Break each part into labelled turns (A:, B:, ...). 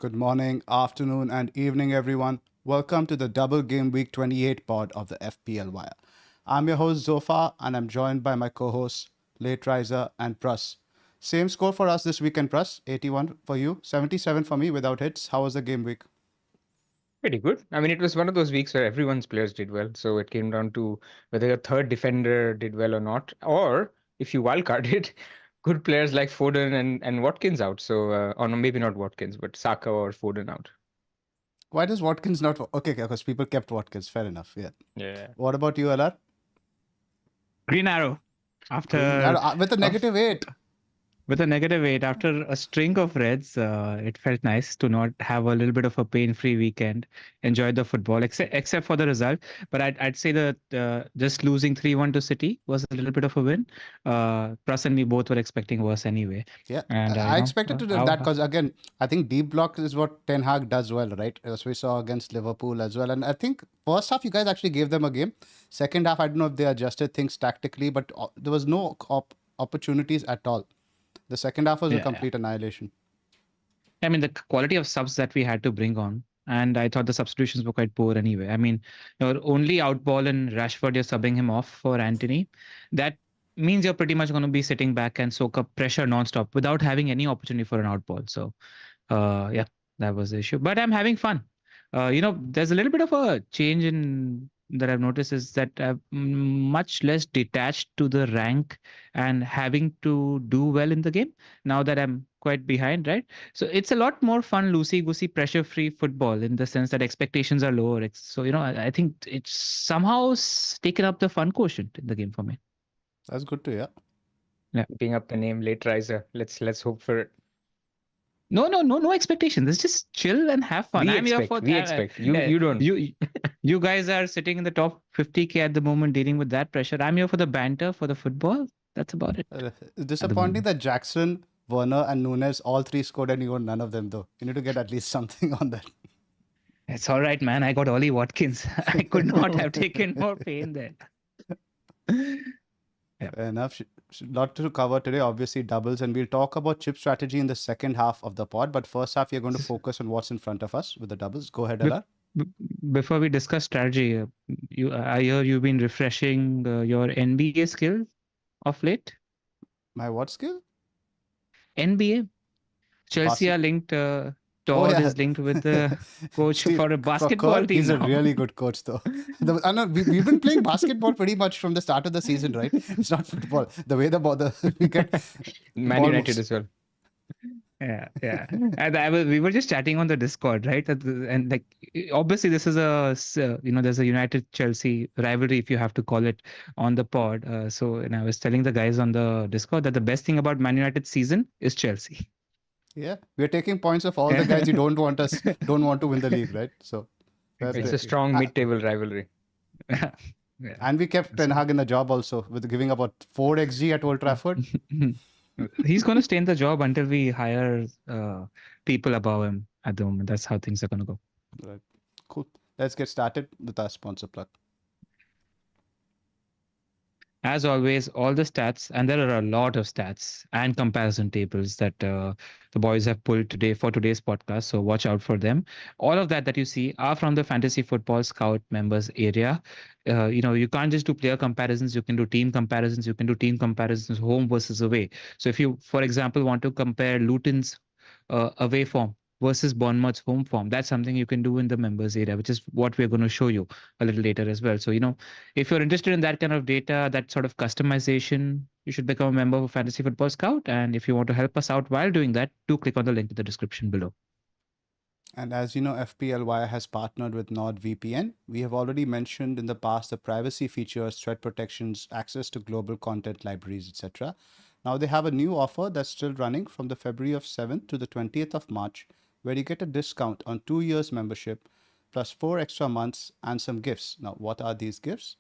A: Good morning, afternoon, and evening, everyone. Welcome to the Double Gameweek 28 pod of the FPL Wire. I'm your host, Zoph, and I'm joined by my co-hosts, Late Riser and Pras. Same score for us this weekend, Pras. 81 for you, 77 for me without hits. How was the game week?
B: Pretty good. I mean, it was one of those weeks where everyone's players did well. So it came down to whether your third defender did well or not, or if you wildcarded, good players like Foden and Watkins out. So, or no, maybe not Watkins, but Saka or Foden out.
A: Why does Watkins not... Okay, because people kept Watkins. Fair enough, yeah.
B: Yeah.
A: What about you, LR?
C: Green Arrow. After
A: With a negative 8.
C: With a -8 after a string of reds, it felt nice to not have a little bit of a pain-free weekend. Enjoy the football, except for the result. But I'd say that just losing 3-1 to City was a little bit of a win. Pras and me both were expecting worse anyway.
A: Yeah,
C: And
A: I expected to do that because, again, I think deep block is what Ten Hag does well, right? As we saw against Liverpool as well. And I think first half, you guys actually gave them a game. Second half, I don't know if they adjusted things tactically, but there was no opportunities at all. The second half was a complete annihilation.
C: I mean, the quality of subs that we had to bring on, and I thought the substitutions were quite poor anyway. I mean, your only outball in Rashford, you're subbing him off for Anthony. That means you're pretty much going to be sitting back and soak up pressure nonstop without having any opportunity for an outball. So, yeah, that was the issue. But I'm having fun. There's a little bit of a change in that I've noticed is that I'm much less detached to the rank and having to do well in the game now that I'm quite behind, right? So it's a lot more fun, loosey-goosey, pressure-free football in the sense that expectations are lower. So, I think it's somehow taken up the fun quotient in the game for me.
A: That's good to hear.
B: Yeah. Picking up the name Late Riser. Let's hope for it.
C: No expectation. Let's just chill and have fun.
B: We
C: I'm here
B: expect.
C: for
B: We expect. You don't.
C: you guys are sitting in the top 50K at the moment, dealing with that pressure. I'm here for the banter, for the football. That's about it.
A: Disappointing that Jackson, Werner, and Nunes all three scored and you own none of them, though. You need to get at least something on that.
C: It's all right, man. I got Ollie Watkins. I could not have taken more pain there.
A: Fair enough. Lot to cover today, obviously doubles, and we'll talk about chip strategy in the second half of the pod. But first half, you're going to focus on what's in front of us with the doubles. Go ahead, Ella.
C: Before we discuss strategy, I hear you've been refreshing your NBA skill of late.
A: My what skill?
C: NBA. Chelsea are linked. Todd is linked with the coach for a basketball team.
A: He's a really good coach, though. We've been playing basketball pretty much from the start of the season, right? It's not football. The way we get
B: Man United as well.
C: Yeah. And we were just chatting on the Discord, right? And like, obviously, this is there's a United Chelsea rivalry, if you have to call it, on the pod. And I was telling the guys on the Discord that the best thing about Man United's season is Chelsea.
A: Yeah, we're taking points of all the guys who don't want to win the league, right? So
B: it's a strong mid-table rivalry.
C: Yeah.
A: And we kept Ten Hag in the job also with giving about 4 XG at Old Trafford.
C: He's going to stay in the job until we hire people above him at the moment. That's how things are going to go.
A: Right. Cool. Let's get started with our sponsor plug.
C: As always, all the stats, and there are a lot of stats and comparison tables that the boys have pulled today for today's podcast. So watch out for them. All of that you see are from the Fantasy Football Scout members area. You can't just do player comparisons. You can do team comparisons. You can do team comparisons home versus away. So if you, for example, want to compare Luton's away form versus Bournemouth's home form, that's something you can do in the members area, which is what we're going to show you a little later as well. So, if you're interested in that kind of data, that sort of customization, you should become a member of Fantasy Football Scout. And if you want to help us out while doing that, do click on the link in the description below.
A: And as you know, FPL Wire has partnered with NordVPN. We have already mentioned in the past the privacy features, threat protections, access to global content libraries, etc. Now they have a new offer that's still running from the February of 7th to the 20th of March, where you get a discount on 2 years membership plus 4 extra months and some gifts. Now, what are these gifts?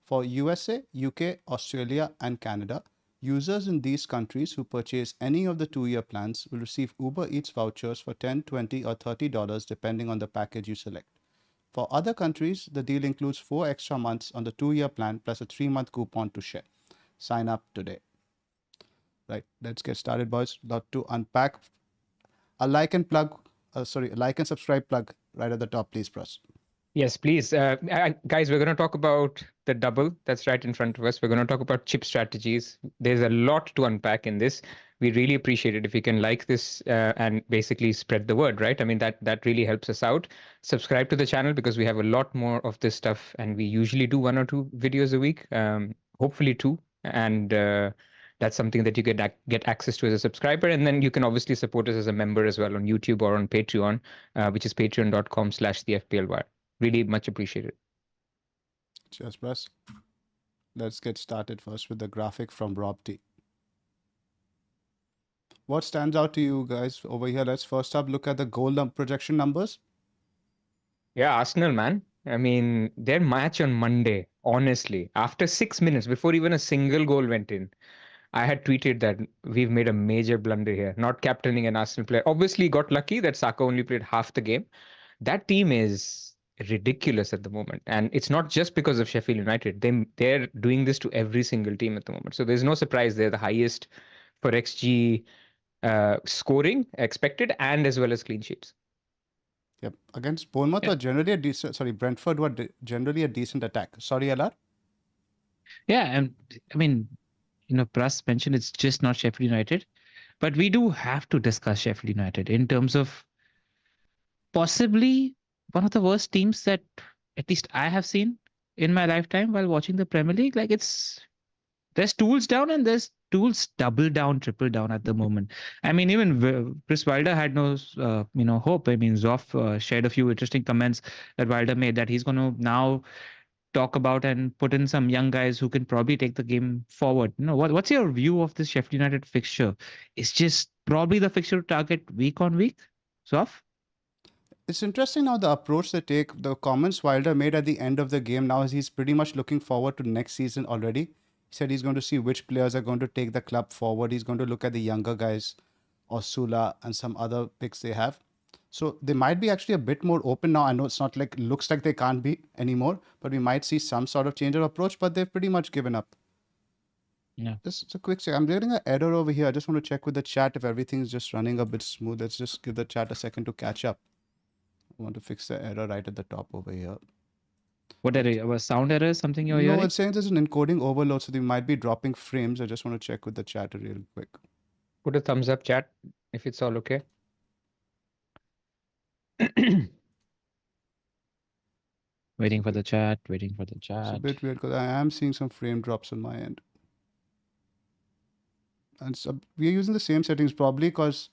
A: For USA, UK, Australia, and Canada, users in these countries who purchase any of the 2-year plans will receive Uber Eats vouchers for $10, $20, or $30 depending on the package you select. For other countries, the deal includes 4 extra months on the 2-year plan plus a 3-month coupon to share. Sign up today. Right, let's get started, boys. Lot to unpack. A like and subscribe plug right at the top, please, Pras.
B: Yes, please. Guys, we're going to talk about the double that's right in front of us. We're going to talk about chip strategies. There's a lot to unpack in this. We really appreciate it if you can like this and basically spread the word, right? I mean, that really helps us out. Subscribe to the channel because we have a lot more of this stuff, and we usually do 1 or 2 videos a week, hopefully 2. And that's something that you get access to as a subscriber. And then you can obviously support us as a member as well on YouTube or on Patreon, which is patreon.com/thefplwire. Really much appreciated.
A: Cheers, Pras. Let's get started first with the graphic from Rob T. What stands out to you guys over here? Let's first up look at the goal projection numbers.
B: Yeah, Arsenal, man. I mean, their match on Monday, honestly, after 6 minutes, before even a single goal went in, I had tweeted that we've made a major blunder here, not captaining an Arsenal player. Obviously, got lucky that Saka only played half the game. That team is ridiculous at the moment. And it's not just because of Sheffield United. They're doing this to every single team at the moment. So there's no surprise they're the highest for XG scoring expected and as well as clean sheets.
A: Yep. Against Bournemouth were generally Brentford were generally a decent attack. Sorry, LR?
C: Yeah, and I mean, Pras mentioned it's just not Sheffield United, but we do have to discuss Sheffield United in terms of possibly one of the worst teams that at least I have seen in my lifetime while watching the Premier League. Like there's tools down and there's tools double down, triple down at the moment. I mean, even Chris Wilder had no, hope. I mean, Zoph shared a few interesting comments that Wilder made that he's going to now talk about and put in some young guys who can probably take the game forward. What's your view of this Sheffield United fixture? It's just probably the fixture to target week on week. Zoph?
A: It's interesting now the approach they take. The comments Wilder made at the end of the game now is he's pretty much looking forward to next season already. He said he's going to see which players are going to take the club forward. He's going to look at the younger guys, Osula and some other picks they have. So they might be actually a bit more open now. I know it's not like looks like they can't be anymore, but we might see some sort of change of approach. But they've pretty much given up.
C: Yeah.
A: Just a quick check. I'm getting an error over here. I just want to check with the chat if everything's just running a bit smooth. Let's just give the chat a second to catch up. I want to fix the error right at the top over here.
C: What error? Was sound error something you're
A: No,
C: hearing?
A: it's saying there's an encoding overload, so they might be dropping frames. I just want to check with the chat real quick.
B: Put a thumbs up, chat, if it's all okay.
C: Waiting for the chat.
A: It's a bit weird because I am seeing some frame drops on my end. And so we're using the same settings probably because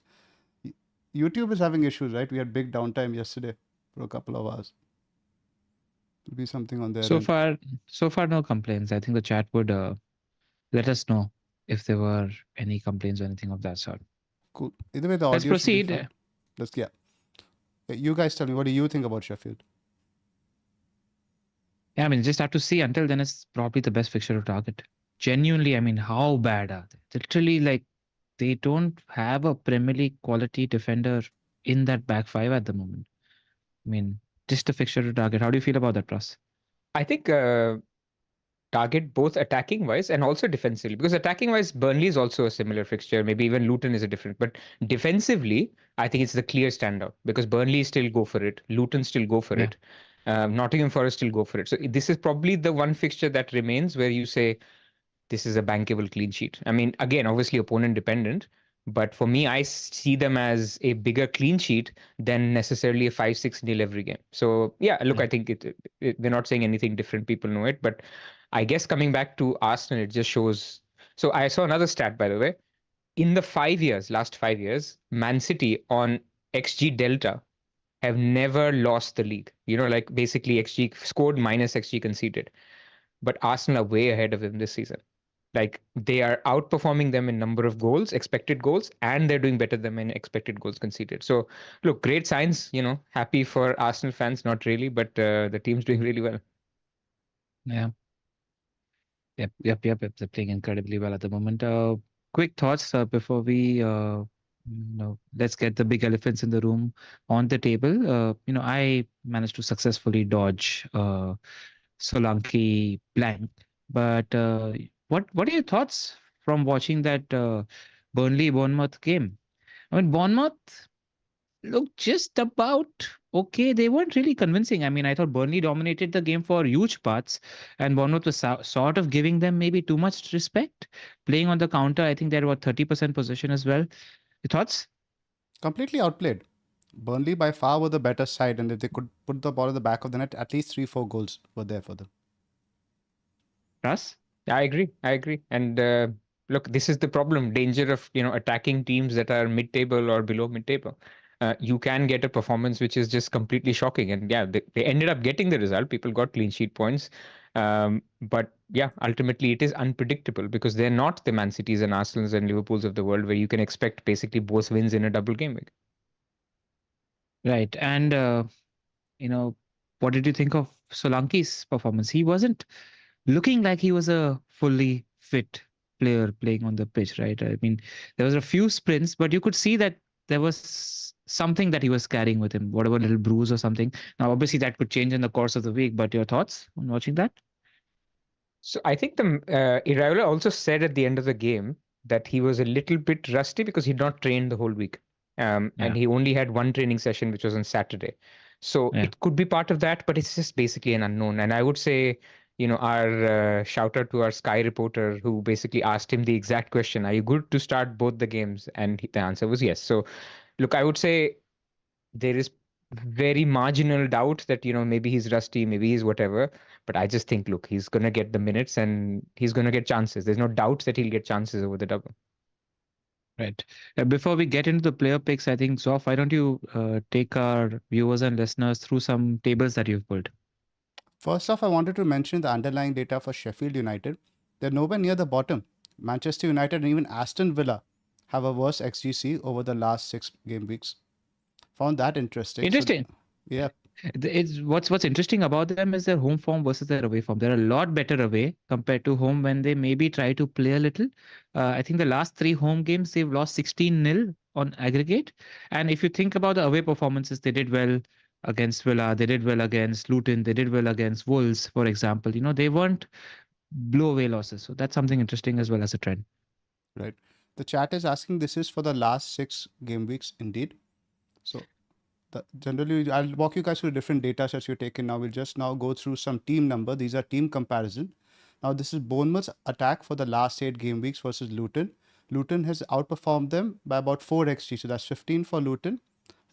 A: YouTube is having issues, right? We had big downtime yesterday for a couple of hours. It'll be something on there.
C: So far, no complaints. I think the chat would let us know if there were any complaints or anything of that sort.
A: Cool. Either way, the
C: Let's
A: audio should be
C: proceed.
A: fine. Yeah. You guys tell me, what do you think about Sheffield?
C: Yeah, I mean, just have to see. Until then, it's probably the best fixture to target. Genuinely, I mean, how bad are they? Literally, like, they don't have a Premier League quality defender in that back five at the moment. I mean, just a fixture to target. How do you feel about that, Pras?
B: I think target both attacking wise and also defensively, because attacking wise Burnley is also a similar fixture, maybe even Luton is a different, but defensively I think it's the clear standout because Burnley still go for it, Luton still go for it, Nottingham Forest still go for it. So this is probably the one fixture that remains where you say this is a bankable clean sheet. I mean, again, obviously opponent dependent, but for me, I see them as a bigger clean sheet than necessarily a 5-6-0 every game. So yeah, look, I think we're not saying anything different. People know it, but I guess coming back to Arsenal, it just shows. So I saw another stat, by the way. In the last 5 years, Man City on XG Delta have never lost the league. Like basically XG scored minus XG conceded. But Arsenal are way ahead of them this season. Like they are outperforming them in number of goals, expected goals, and they're doing better than in expected goals conceded. So look, great signs, happy for Arsenal fans, not really, but the team's doing really well.
C: Yeah. Yep. They're playing incredibly well at the moment. Quick thoughts before we, let's get the big elephants in the room on the table. I managed to successfully dodge Solanke blank, but what are your thoughts from watching that Burnley-Bournemouth game? I mean, Bournemouth looked just about okay. They weren't really convincing. I mean, I thought Burnley dominated the game for huge parts, and Bournemouth was sort of giving them maybe too much respect, playing on the counter. I think they had about 30% possession as well. Your thoughts?
A: Completely outplayed. Burnley by far were the better side, and if they could put the ball at the back of the net, at least 3-4 goals were there for them.
C: Russ?
B: I agree. And look, this is the problem, danger of attacking teams that are mid-table or below mid-table. You can get a performance which is just completely shocking, and yeah, they ended up getting the result. People got clean sheet points, but yeah, ultimately it is unpredictable because they're not the Man Cities and Arsenals and Liverpools of the world where you can expect basically both wins in a double game week.
C: Right. And what did you think of Solanke's performance? He wasn't looking like he was a fully fit player playing on the pitch, right? I mean, there was a few sprints, but you could see that there was something that he was carrying with him, whatever little bruise or something. Now, obviously, that could change in the course of the week, but your thoughts on watching that?
B: So I think the Iraola also said at the end of the game that he was a little bit rusty because he'd not trained the whole week. And he only had one training session, which was on Saturday. So it could be part of that, but it's just basically an unknown. And I would say, our shout out to our Sky reporter who basically asked him the exact question, are you good to start both the games? And the answer was yes. So look, I would say there is very marginal doubt that, maybe he's rusty, maybe he's whatever. But I just think, look, he's going to get the minutes and he's going to get chances. There's no doubt that he'll get chances over the double.
C: Right. Before we get into the player picks, I think, Zoph, why don't you take our viewers and listeners through some tables that you've pulled?
A: First off, I wanted to mention the underlying data for Sheffield United. They're nowhere near the bottom. Manchester United and even Aston Villa have a worse XGC over the last 6 game weeks. Found that interesting. So,
C: Interesting.
A: yeah,
C: It's what's interesting about them is their home form versus their away form. They're a lot better away compared to home when they maybe try to play a little. I think the last 3 home games they've lost 16-0 on aggregate. And if you think about the away performances, they did well against Villa, they did well against Luton, they did well against Wolves, for example. They weren't blow away losses. So that's something interesting as well as a trend.
A: right. The chat is asking this is for the last 6 game weeks, indeed. So generally, I'll walk you guys through different data sets you're taking now. We'll just now go through some team number. These are team comparison. Now, this is Bournemouth's attack for the last 8 game weeks versus Luton. Luton has outperformed them by about 4 XG. So that's 15 for Luton,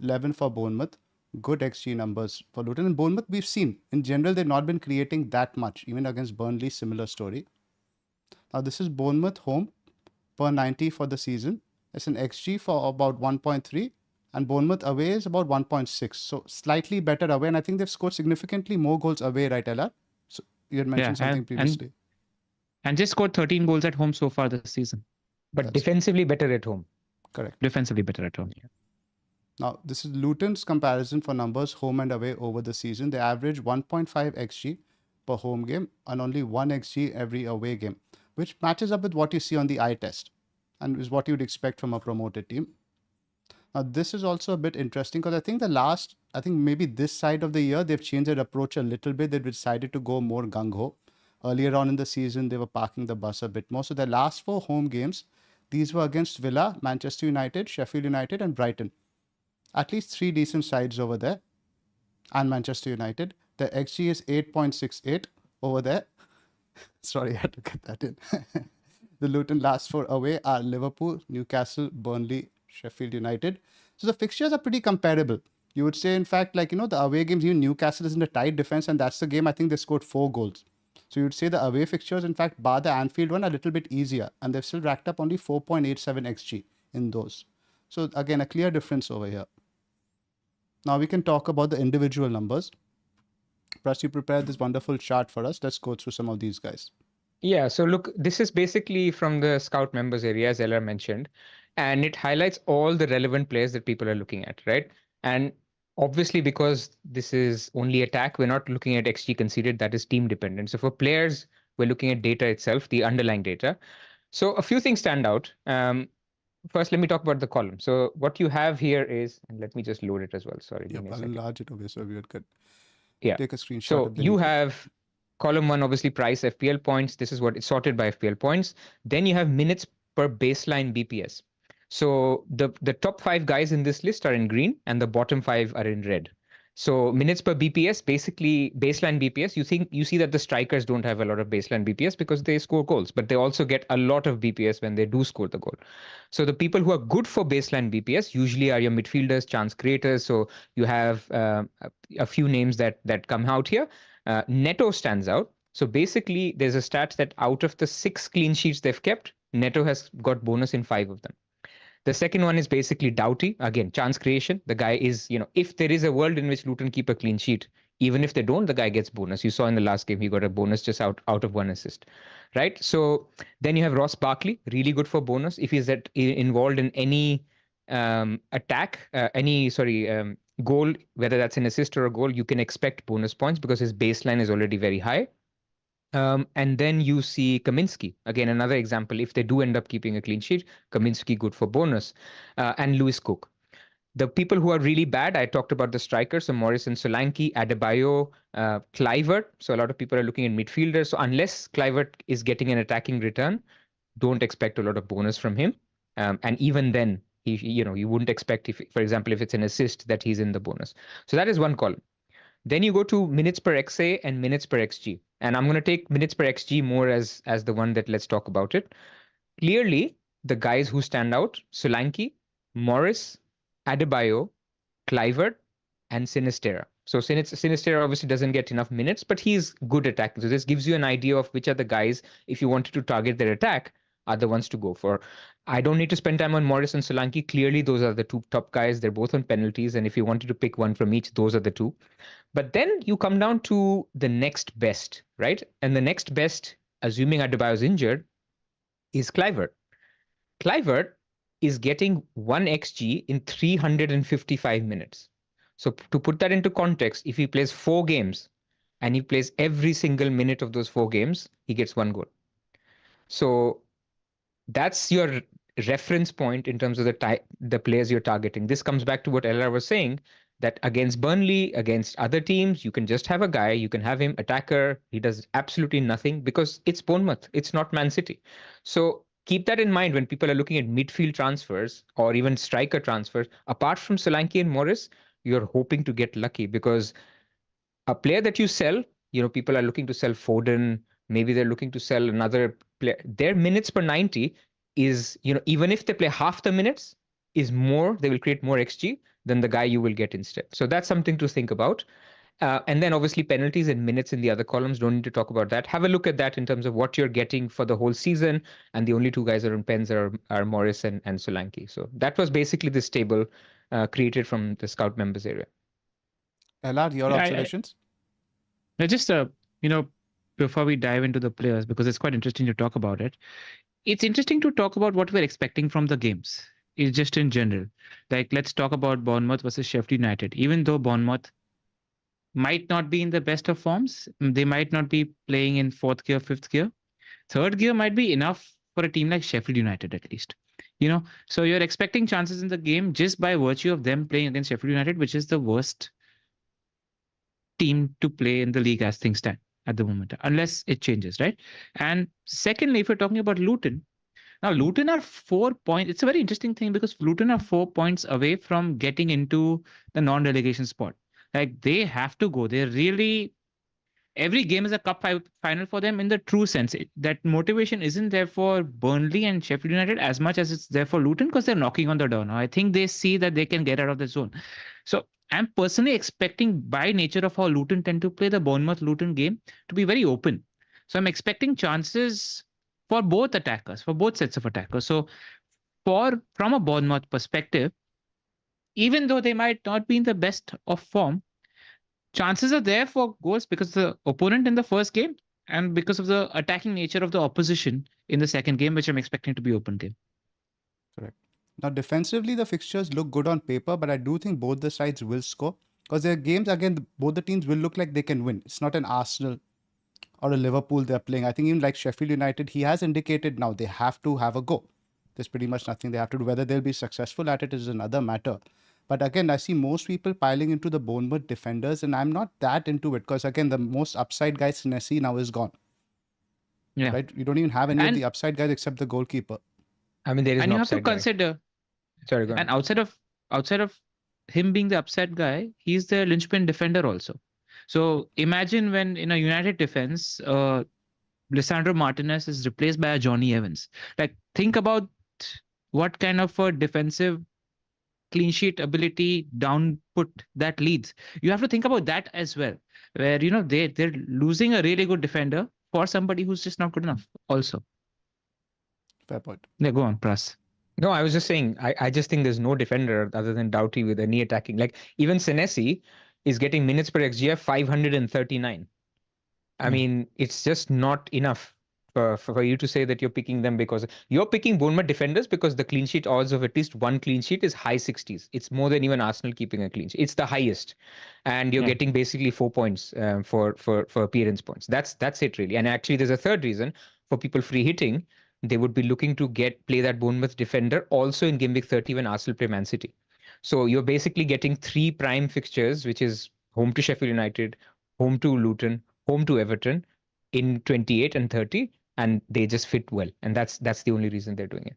A: 11 for Bournemouth. Good XG numbers for Luton. And Bournemouth, we've seen, in general, they've not been creating that much. Even against Burnley, similar story. Now, this is Bournemouth home per 90 for the season. It's an XG for about 1.3. And Bournemouth away is about 1.6. So slightly better away. And I think they've scored significantly more goals away, right, Ella? So you had mentioned something previously.
C: And just scored 13 goals at home so far this season.
B: But defensively better at home.
A: Correct.
C: Defensively better at home. Yeah.
A: Now, this is Luton's comparison for numbers home and away over the season. They average 1.5 XG per home game and only 1 XG every away game, which matches up with what you see on the eye test and is what you'd expect from a promoted team. Now, this is also a bit interesting because I think maybe this side of the year, they've changed their approach a little bit. They've decided to go more gung-ho. Earlier on in the season, they were parking the bus a bit more. So their last 4 home games, these were against Villa, Manchester United, Sheffield United, and Brighton. At least 3 decent sides over there. And Manchester United. The XG is 8.68 over there. Sorry, I had to get that in. The Luton last 4 away are Liverpool, Newcastle, Burnley, Sheffield United. So the fixtures are pretty comparable. You would say, in fact, the away games, even Newcastle is in a tight defense, and that's the game I think they scored 4 goals. So you'd say the away fixtures, in fact, bar the Anfield one, a little bit easier, and they've still racked up only 4.87 XG in those. So again, a clear difference over here. Now we can talk about the individual numbers. Pras, you prepared this wonderful chart for us. Let's go through some of these guys.
B: Yeah, so look, this is basically from the Scout members area, as Ella mentioned, and it highlights all the relevant players that people are looking at, right? And obviously, because this is only attack, we're not looking at XG conceded, that is team dependent. So for players, we're looking at data itself, the underlying data. So a few things stand out. First, let me talk about the column. So what you have here is, and let me just load it as well. Sorry.
A: Yeah, I'll enlarge it over so we could take a screenshot.
B: So you have column 1, obviously price, FPL points. This is what it's sorted by FPL points. Then you have minutes per baseline BPS. So the top 5 guys in this list are in green and the bottom 5 are in red. So minutes per BPS, basically baseline BPS, you see that the strikers don't have a lot of baseline BPS because they score goals, but they also get a lot of BPS when they do score the goal. So the people who are good for baseline BPS usually are your midfielders, chance creators. So you have a few names that come out here. Neto stands out. So basically there's a stat that out of the 6 clean sheets they've kept, Neto has got bonus in 5 of them. The second one is basically Doughty. Again, chance creation. The guy is, if there is a world in which Luton keep a clean sheet, even if they don't, the guy gets bonus. You saw in the last game, he got a bonus just out of 1 assist, right? So then you have Ross Barkley, really good for bonus. If he's involved in any goal, whether that's an assist or a goal, you can expect bonus points because his baseline is already very high. And then you see Kaminsky, again, another example. If they do end up keeping a clean sheet, Kaminsky good for bonus. And Lewis Cook. The people who are really bad, I talked about the strikers, so Morrison, Solanke, Adebayo, Kluivert. So a lot of people are looking at midfielders. So unless Kluivert is getting an attacking return, don't expect a lot of bonus from him. And even then, you wouldn't expect, for example, if it's an assist, that he's in the bonus. So that is one column. Then you go to minutes per XA and minutes per XG. And I'm going to take minutes per XG more as the one that let's talk about it. Clearly, the guys who stand out, Solanke, Morris, Adebayo, Kluivert, and Sinistera. So Sinistera obviously doesn't get enough minutes, but he's good attacking. So this gives you an idea of which are the guys, if you wanted to target their attack, are the ones to go for. I don't need to spend time on Morris and Solanke. Clearly, those are the two top guys. They're both on penalties. And if you wanted to pick one from each, those are the two. But then you come down to the next best, right? And the next best, assuming Adebayo's injured, is Kluivert. Kluivert is getting 1 xG in 355 minutes. So to put that into context, if he plays 4 games and he plays every single minute of those 4 games, he gets 1 goal. So that's your reference point in terms of the players you're targeting. This comes back to what LR was saying, that against Burnley, against other teams, you can just have a guy, you can have him attacker, he does absolutely nothing because it's Bournemouth, it's not Man City. So keep that in mind when people are looking at midfield transfers or even striker transfers. Apart from Solanke and Morris, you're hoping to get lucky because a player that you sell, people are looking to sell Foden, maybe they're looking to sell another player. Their minutes per 90 is, even if they play half the minutes, is more, they will create more XG than the guy you will get instead. So that's something to think about. And then obviously penalties and minutes in the other columns, don't need to talk about that. Have a look at that in terms of what you're getting for the whole season. And the only two guys that are on pens are Morris and Solanke. So that was basically this table created from the Scout members area.
A: LR, your observations?
C: Just, before we dive into the players, because it's quite interesting to talk about it, it's interesting to talk about what we're expecting from the games. It's just in general. Like, let's talk about Bournemouth versus Sheffield United. Even though Bournemouth might not be in the best of forms, they might not be playing in 4th gear, 5th gear. 3rd gear might be enough for a team like Sheffield United, at least. So you're expecting chances in the game just by virtue of them playing against Sheffield United, which is the worst team to play in the league as things stand at the moment, unless it changes, right? And secondly, if you're talking about Luton, now Luton are 4 points. It's a very interesting thing because Luton are 4 points away from getting into the non-relegation spot. Like, they have to go. They're really, every game is a cup final for them in the true sense. That motivation isn't there for Burnley and Sheffield United as much as it's there for Luton because they're knocking on the door now. I think they see that they can get out of the zone. So I'm personally expecting, by nature of how Luton tend to play, the Bournemouth-Luton game to be very open. So I'm expecting chances for both attackers, for both sets of attackers. So from a Bournemouth perspective, even though they might not be in the best of form, chances are there for goals because the opponent in the first game and because of the attacking nature of the opposition in the second game, which I'm expecting to be open game.
A: Correct. Now, defensively, the fixtures look good on paper, but I do think both the sides will score because their games, again, both the teams will look like they can win. It's not an Arsenal or a Liverpool they're playing. I think even like Sheffield United, he has indicated now they have to have a go. There's pretty much nothing they have to do. Whether they'll be successful at it is another matter. But again, I see most people piling into the Bournemouth defenders, and I'm not that into it because, again, the most upside guy, Senesi, now is gone.
C: Yeah.
A: Right? You don't even have any of the upside guys except the goalkeeper.
B: I mean, there is
C: and
B: no
C: you have to
B: upside guy.
C: consider.
B: Sorry, go on.
C: And outside of him being the upside guy, he's the linchpin defender also. So imagine when in a United defense, Lisandro Martinez is replaced by a Johnny Evans. Like, think about what kind of a defensive clean sheet ability downput that leads. You have to think about that as well, where they're losing a really good defender for somebody who's just not good enough also.
A: Fair point.
C: Yeah, go on, Pras.
B: No, I was just saying, I just think there's no defender other than Doughty with any attacking. Like, even Senesi is getting minutes per XG 539. I mean, it's just not enough for you to say that you're picking them because you're picking Bournemouth defenders because the clean sheet odds of at least one clean sheet is high 60s. It's more than even Arsenal keeping a clean sheet. It's the highest. And you're getting basically 4 points for appearance points. That's it really. And actually, there's a third reason for people free hitting. They would be looking to play that Bournemouth defender also in Gameweek 30 when Arsenal play Man City. So you're basically getting 3 prime fixtures, which is home to Sheffield United, home to Luton, home to Everton in 28 and 30, and they just fit well. And that's the only reason they're doing it.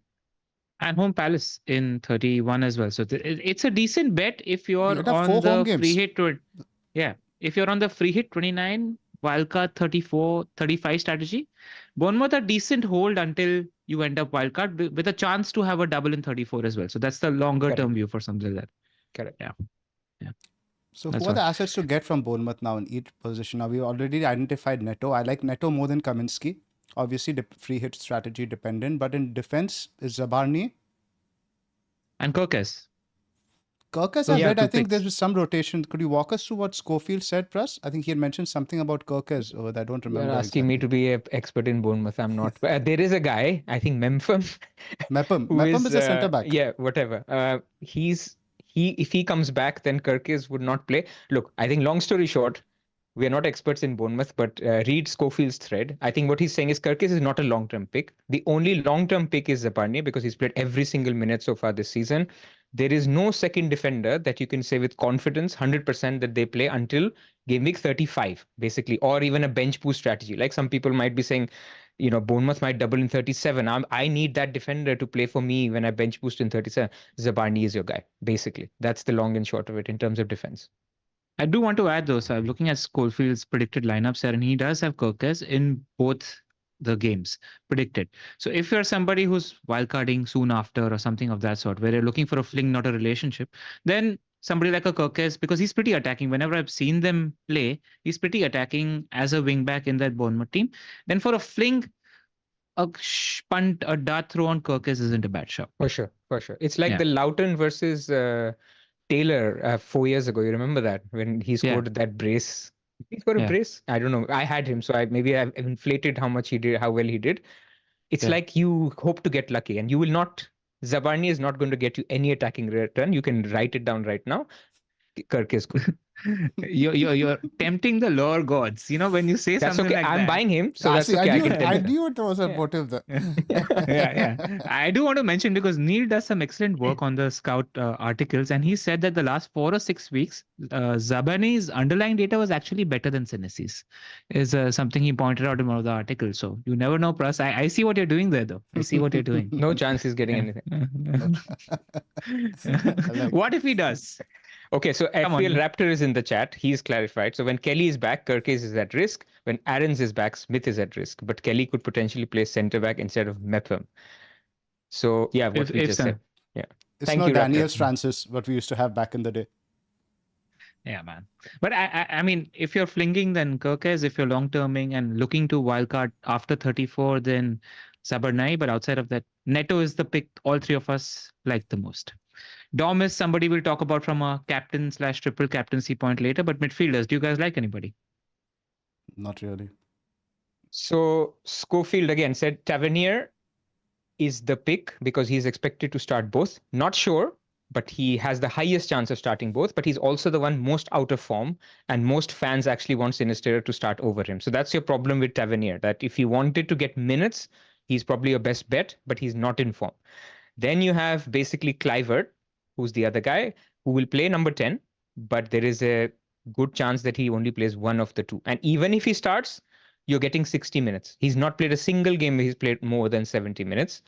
C: And home Palace in 31 as well. So it's a decent bet if you're on the free hit. If you're on the free hit 29, wildcard 34, 35 strategy, Bournemouth a decent hold until you end up wildcard with a chance to have a double in 34 as well. So that's the longer term view for something like that.
B: Correct.
C: Yeah.
A: So who are the assets to get from Bournemouth now in each position? Now, we already identified Neto. I like Neto more than Kaminsky. Obviously, free hit strategy dependent, but in defense, is Zabarni.
C: And Kirkes.
A: Kirkes,
C: Those
A: I
C: are
A: read,
C: two
A: I think
C: picks.
A: there's some rotation. Could you walk us through what Schofield said, Pras? I think he had mentioned something about Kirkes, that I don't
B: You're
A: remember
B: asking me
A: exactly.
B: to be an expert in Bournemouth. I'm not. There is a guy, I think Mempham,
A: Mepham.
B: who
A: Mepham
B: is
A: is a centre back.
B: yeah, whatever. He if he comes back, then Kirkes would not play. Look, I think long story short, we are not experts in Bournemouth, but read Schofield's thread. I think what he's saying is Kirkes is not a long-term pick. The only long-term pick is Zabarni because he's played every single minute so far this season. There is no second defender that you can say with confidence, 100% that they play until game week 35, basically, or even a bench boost strategy. Like some people might be saying, Bournemouth might double in 37. I need that defender to play for me when I bench boost in 37. Zabarni is your guy, basically. That's the long and short of it in terms of defense.
C: I do want to add though, so I'm looking at Schofield's predicted lineups here, and he does have Kirkes in both the games predicted. So if you're somebody who's wildcarding soon after or something of that sort, where you're looking for a fling, not a relationship, then somebody like a Kirkes, because he's pretty attacking. Whenever I've seen them play, he's pretty attacking as a wing back in that Bournemouth team. Then for a fling, a punt, a dart throw on Kirkes isn't a bad shot.
B: For sure, for sure. It's like
C: Yeah.
B: the Loughton versus Taylor 4 years ago. You remember that when he
C: Yeah.
B: scored that brace? He scored a
C: Yeah.
B: brace. I don't know. I had him, so I've inflated how much he did, how well he did. It's
C: Yeah.
B: like you hope to get lucky, and you will not. Zabarni is not going to get you any attacking return. You can write it down right now. Kirk is good.
C: You're tempting the lower gods. When you say
B: That's
C: something
B: okay.
C: like
B: I'm
C: that.
B: buying him, so that's
A: See,
B: okay. I can
A: I
B: tempt him.
A: knew it was a
B: Yeah.
A: motive there.
C: Yeah. I do want to mention because Neil does some excellent work on the scout articles, and he said that the last 4 or 6 weeks, Zabani's underlying data was actually better than Senesi's. Is something he pointed out in one of the articles. So you never know, Pras. I see what you're doing there, though. I see what you're doing.
B: No chance he's getting anything.
C: What if he does?
B: Okay, so
C: Come on.
B: FPL Raptor is in the chat. He's clarified. So when Kelly is back, Kirkes is at risk. When Aaron's is back, Smith is at risk. But Kelly could potentially play centre back instead of Mepham. So yeah, what we just said. Yeah.
A: It's
B: Thank
A: no
B: you,
A: Daniels
B: Raptor.
A: Francis, what we used to have back in the day.
C: Yeah, man. But I mean, if you're flinging, then Kirkes. If you're long-terming and looking to wildcard after 34, then Zabarnai. But outside of that, Neto is the pick all three of us like the most. Dom is somebody we'll talk about from a captain/triple captaincy point later. But midfielders, do you guys like anybody?
A: Not really.
B: So Schofield again said Tavernier is the pick because he's expected to start both. Not sure, but he has the highest chance of starting both. But he's also the one most out of form, and most fans actually want Sinister to start over him. So that's your problem with Tavernier, that if you wanted to get minutes, he's probably your best bet, but he's not in form. Then you have basically Clivert, who's the other guy, who will play number 10, but there is a good chance that he only plays one of the two. And even if he starts, you're getting 60 minutes. He's not played a single game where he's played more than 70 minutes.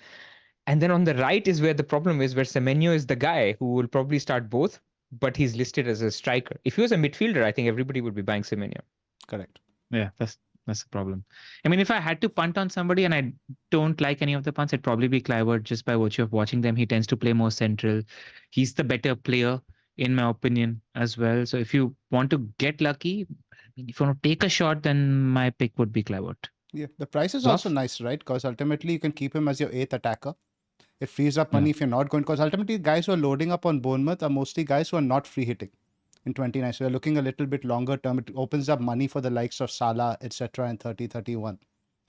B: And then on the right is where the problem is, where Semenyo is the guy who will probably start both, but he's listed as a striker. If he was a midfielder, I think everybody would be buying Semenyo.
A: Correct.
C: Yeah, that's the problem. I mean, if I had to punt on somebody and I don't like any of the punts, it'd probably be Clivert just by virtue of watching them. He tends to play more central. He's the better player, in my opinion, as well. So if you want to get lucky, if you want to take a shot, then my pick would be Clivert.
A: Yeah, the price is
C: Zoph?
A: also nice, right? Because ultimately you can keep him as your 8th attacker. It frees up money if you're not going. Because ultimately, guys who are loading up on Bournemouth are mostly guys who are not free hitting in 29. So they're looking a little bit longer term. It opens up money for the likes of Salah, etc. in 30, 31.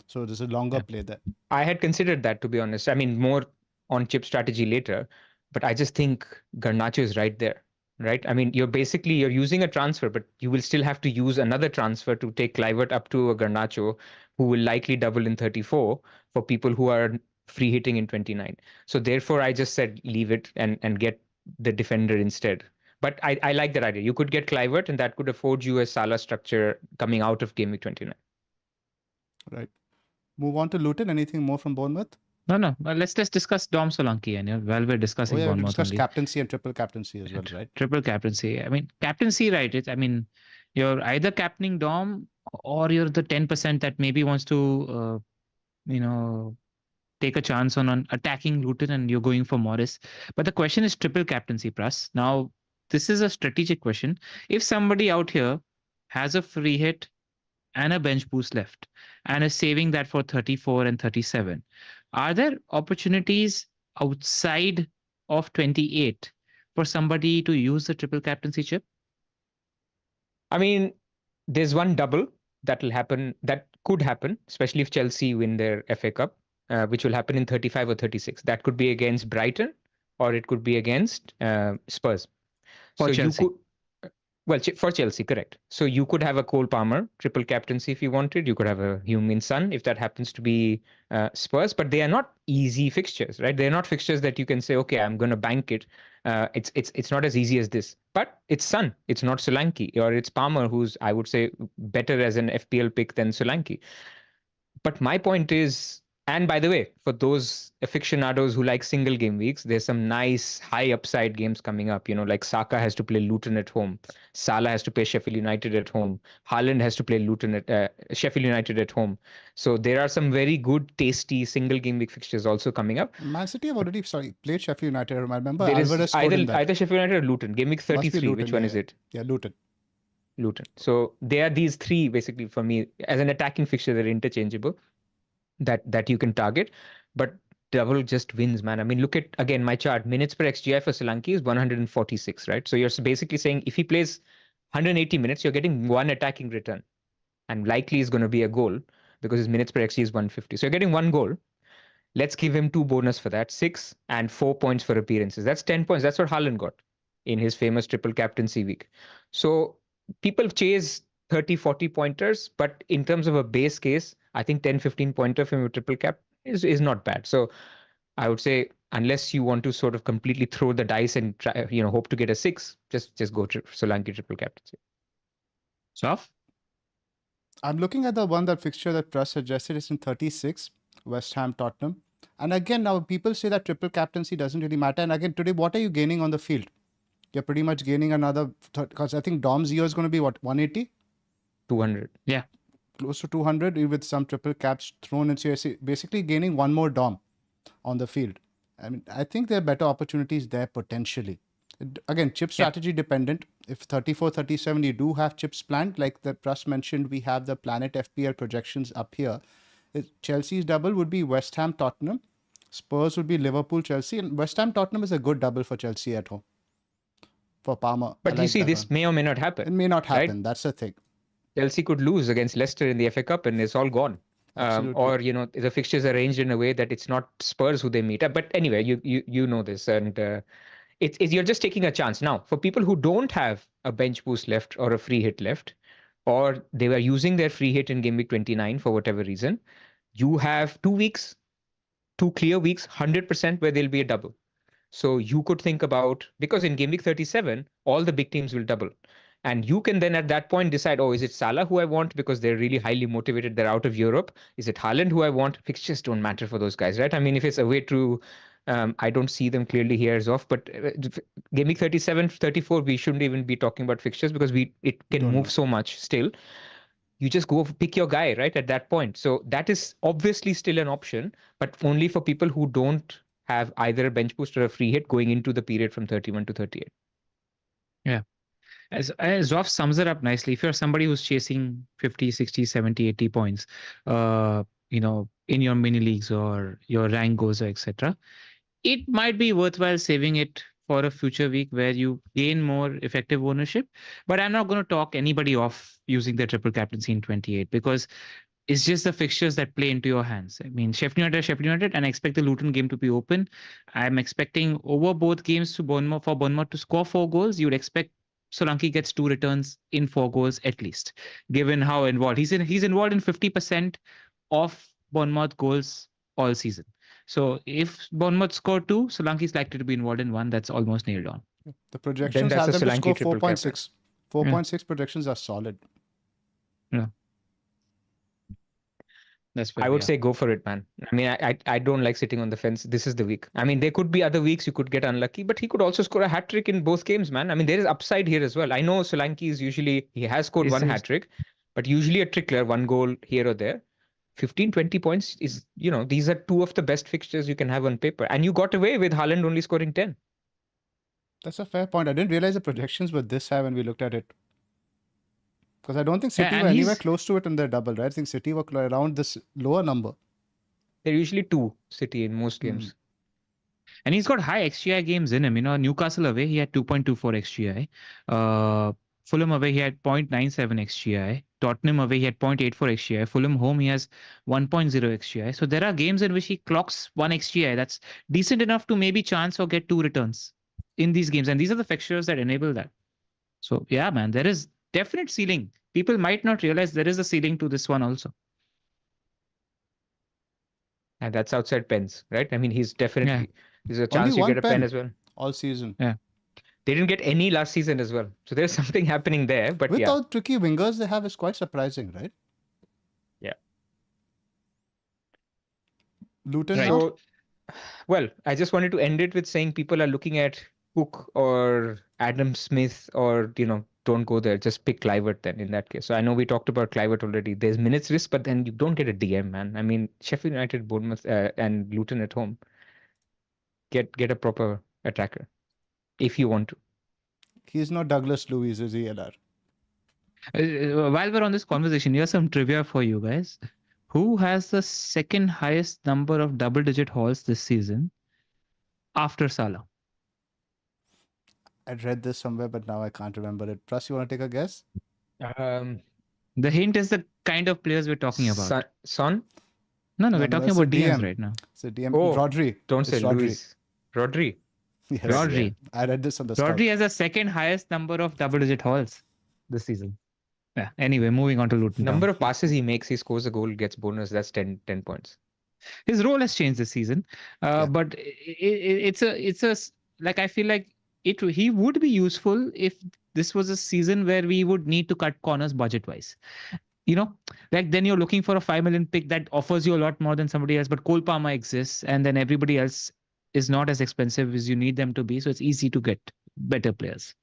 A: So there's a longer play there.
B: I had considered that, to be honest. I mean, more on chip strategy later, but I just think Garnacho is right there, right? I mean, you're using a transfer, but you will still have to use another transfer to take Clivert up to a Garnacho, who will likely double in 34 for people who are free hitting in 29. So therefore, I just said leave it and get the defender instead. But I like that idea. You could get Clivert, and that could afford you a Salah structure coming out of Gameweek 29.
A: Right. Move on to Luton. Anything more from Bournemouth?
C: No. Well, let's just discuss Dom Solanke. And while we're discussing
A: we
C: Bournemouth
A: discussed
C: only.
A: captaincy and triple captaincy as well, right?
C: Triple captaincy. I mean, captaincy, right? You're either captaining Dom or you're the 10% that maybe wants to, take a chance on attacking Luton and you're going for Morris. But the question is triple captaincy, Pras. Now, this is a strategic question. If somebody out here has a free hit and a bench boost left and is saving that for 34 and 37, are there opportunities outside of 28 for somebody to use the triple captaincy chip?
B: I mean, there's one double that will happen, that could happen, especially if Chelsea win their FA Cup, which will happen in 35 or 36. That could be against Brighton or it could be against Spurs.
C: For
B: So
C: Chelsea.
B: you could, well, for Chelsea, correct. So you could have a Cole Palmer triple captaincy if you wanted. You could have a Heung-min Son if that happens to be Spurs, but they are not easy fixtures, right? They're not fixtures that you can say, okay, I'm going to bank it. It's not as easy as this. But it's Son, it's not Solanke, or it's Palmer, who's, I would say, better as an FPL pick than Solanke. But my point is, and by the way, for those aficionados who like single game weeks, there's some nice high upside games coming up. Like Saka has to play Luton at home, Salah has to play Sheffield United at home, Haaland has to play Sheffield United at home. So there are some very good, tasty single game week fixtures also coming up.
A: Man City have already played Sheffield United. I remember
B: There is
A: Alvarez scored in that.
B: either Sheffield United or Luton. Game week
A: Must be
B: 33.
A: Luton,
B: Which one is it?
A: Yeah, Luton.
B: So there are these three basically for me as an attacking fixture. They're interchangeable. That you can target, but double just wins, man. I mean, look at again my chart. Minutes per XGI for Solanke is 146, right? So you're basically saying if he plays 180 minutes, you're getting one attacking return, and likely is going to be a goal because his minutes per XG is 150. So you're getting one goal. Let's give him 2 bonus for that, 6 and 4 points for appearances. That's 10 points. That's what Haaland got in his famous triple captaincy week. So people chase 30, 40 pointers, but in terms of a base case, I think 10, 15 pointer from a triple cap is not bad. So I would say, unless you want to sort of completely throw the dice and try, hope to get a 6, just go Solanke triple captaincy.
C: Zoph?
A: I'm looking at the one that fixture that Pras suggested is in 36, West Ham Tottenham. And again, now people say that triple captaincy doesn't really matter. And again, today, what are you gaining on the field? You're pretty much gaining another, because I think Dom's year is going to be what, 180?
B: 200.
A: Yeah. Close to 200 with some triple caps thrown in. So you're basically gaining one more Dom on the field. I mean, I think there are better opportunities there potentially. Again, chip strategy dependent. If 34, 37, you do have chips planned, like the Pras mentioned, we have the Planet FPL projections up here. Chelsea's double would be West Ham, Tottenham. Spurs would be Liverpool, Chelsea. And West Ham, Tottenham is a good double for Chelsea at home. For Palmer.
B: But you see, this may or may not happen.
A: It may not happen.
B: Right?
A: That's the thing.
B: Chelsea could lose against Leicester in the FA Cup and it's all gone. Or, the fixtures are arranged in a way that it's not Spurs who they meet. But anyway, you know this. And you're just taking a chance. Now, for people who don't have a bench boost left or a free hit left, or they were using their free hit in Game Week 29 for whatever reason, you have 2 weeks, 2 clear weeks, 100% where there'll be a double. So you could think about, because in Game Week 37, all the big teams will double. And you can then at that point decide, oh, is it Salah who I want because they're really highly motivated, they're out of Europe? Is it Haaland who I want? Fixtures don't matter for those guys, right? I mean, if it's away to, I don't see them clearly here as off, but Game Week 37, 34, we shouldn't even be talking about fixtures because it can move so much still. You just go pick your guy, right, at that point. So that is obviously still an option, but only for people who don't have either a bench boost or a free hit going into the period from 31 to 38.
C: Yeah. As Zoph sums it up nicely, if you're somebody who's chasing 50, 60, 70, 80 points, in your mini leagues or your rank goals, etc., it might be worthwhile saving it for a future week where you gain more effective ownership. But I'm not going to talk anybody off using the triple captaincy in 28 because it's just the fixtures that play into your hands. I mean, Sheffield United, and I expect the Luton game to be open. I'm expecting over both games for Bournemouth to score 4 goals. You'd expect Solanke gets 2 returns in 4 goals at least, given how involved he's involved in 50% of Bournemouth goals all season. So if Bournemouth score 2, Solanke is likely to be involved in 1. That's almost nailed on.
A: The projections have them to score 4.6. 4.6 projections are solid.
C: Yeah.
B: I would say go for it, man. I mean, I don't like sitting on the fence. This is the week. I mean, there could be other weeks you could get unlucky, but he could also score a hat-trick in both games, man. I mean, there is upside here as well. I know Solanke is usually, he has scored one hat-trick, but usually a trickler, 1 goal here or there. 15, 20 points is, these are 2 of the best fixtures you can have on paper. And you got away with Haaland only scoring 10.
A: That's a fair point. I didn't realize the projections were this high when we looked at it. Because I don't think City were anywhere close to it in their double, right? I think City were around this lower number.
B: They're usually 2 City in most games.
C: And he's got high XGI games in him. Newcastle away, he had 2.24 XGI. Fulham away, he had 0.97 XGI. Tottenham away, he had 0.84 XGI. Fulham home, he has 1.0 XGI. So there are games in which he clocks 1 XGI. That's decent enough to maybe chance or get 2 returns in these games. And these are the fixtures that enable that. So yeah, man, there is definite ceiling. People might not realize there is a ceiling to this one also.
B: And that's outside pens, right? I mean, he's definitely... There's a chance you get a pen as well.
A: All season.
C: Yeah.
B: They didn't get any last season as well. So there's something happening there. But
A: with all tricky wingers they have, is quite surprising, right?
B: Yeah.
A: Luton.
C: Right.
B: So, well, I just wanted to end it with saying people are looking at Cook or Adam Smith or, don't go there. Just pick Kluivert then in that case. So I know we talked about Kluivert already. There's minutes risk, but then you don't get a DM, man. I mean, Sheffield United, Bournemouth and Luton at home. Get a proper attacker if you want to.
A: He's not Douglas Luiz, is he, LR?
C: While we're on this conversation, here's some trivia for you guys. Who has the second highest number of double-digit hauls this season after Salah?
A: I read this somewhere, but now I can't remember it. Pras, you want to take a guess?
C: The hint is the kind of players we're talking about.
B: Son?
C: No, we're talking about DMs right now.
A: It's a DM.
B: Oh,
A: Rodri.
B: Don't say Luis. Rodri.
A: Yes.
C: Rodri.
A: I read this on the
C: Rodri has the second highest number of double-digit hauls this season. Yeah. Anyway, moving on to Luton.
B: Number of passes he makes, he scores a goal, gets bonus. That's 10 points.
C: His role has changed this season, but it's a like I feel like he would be useful if this was a season where we would need to cut corners budget-wise. Like then you're looking for a 5 million pick that offers you a lot more than somebody else, but Cole Palmer exists, and then everybody else is not as expensive as you need them to be, so it's easy to get better players.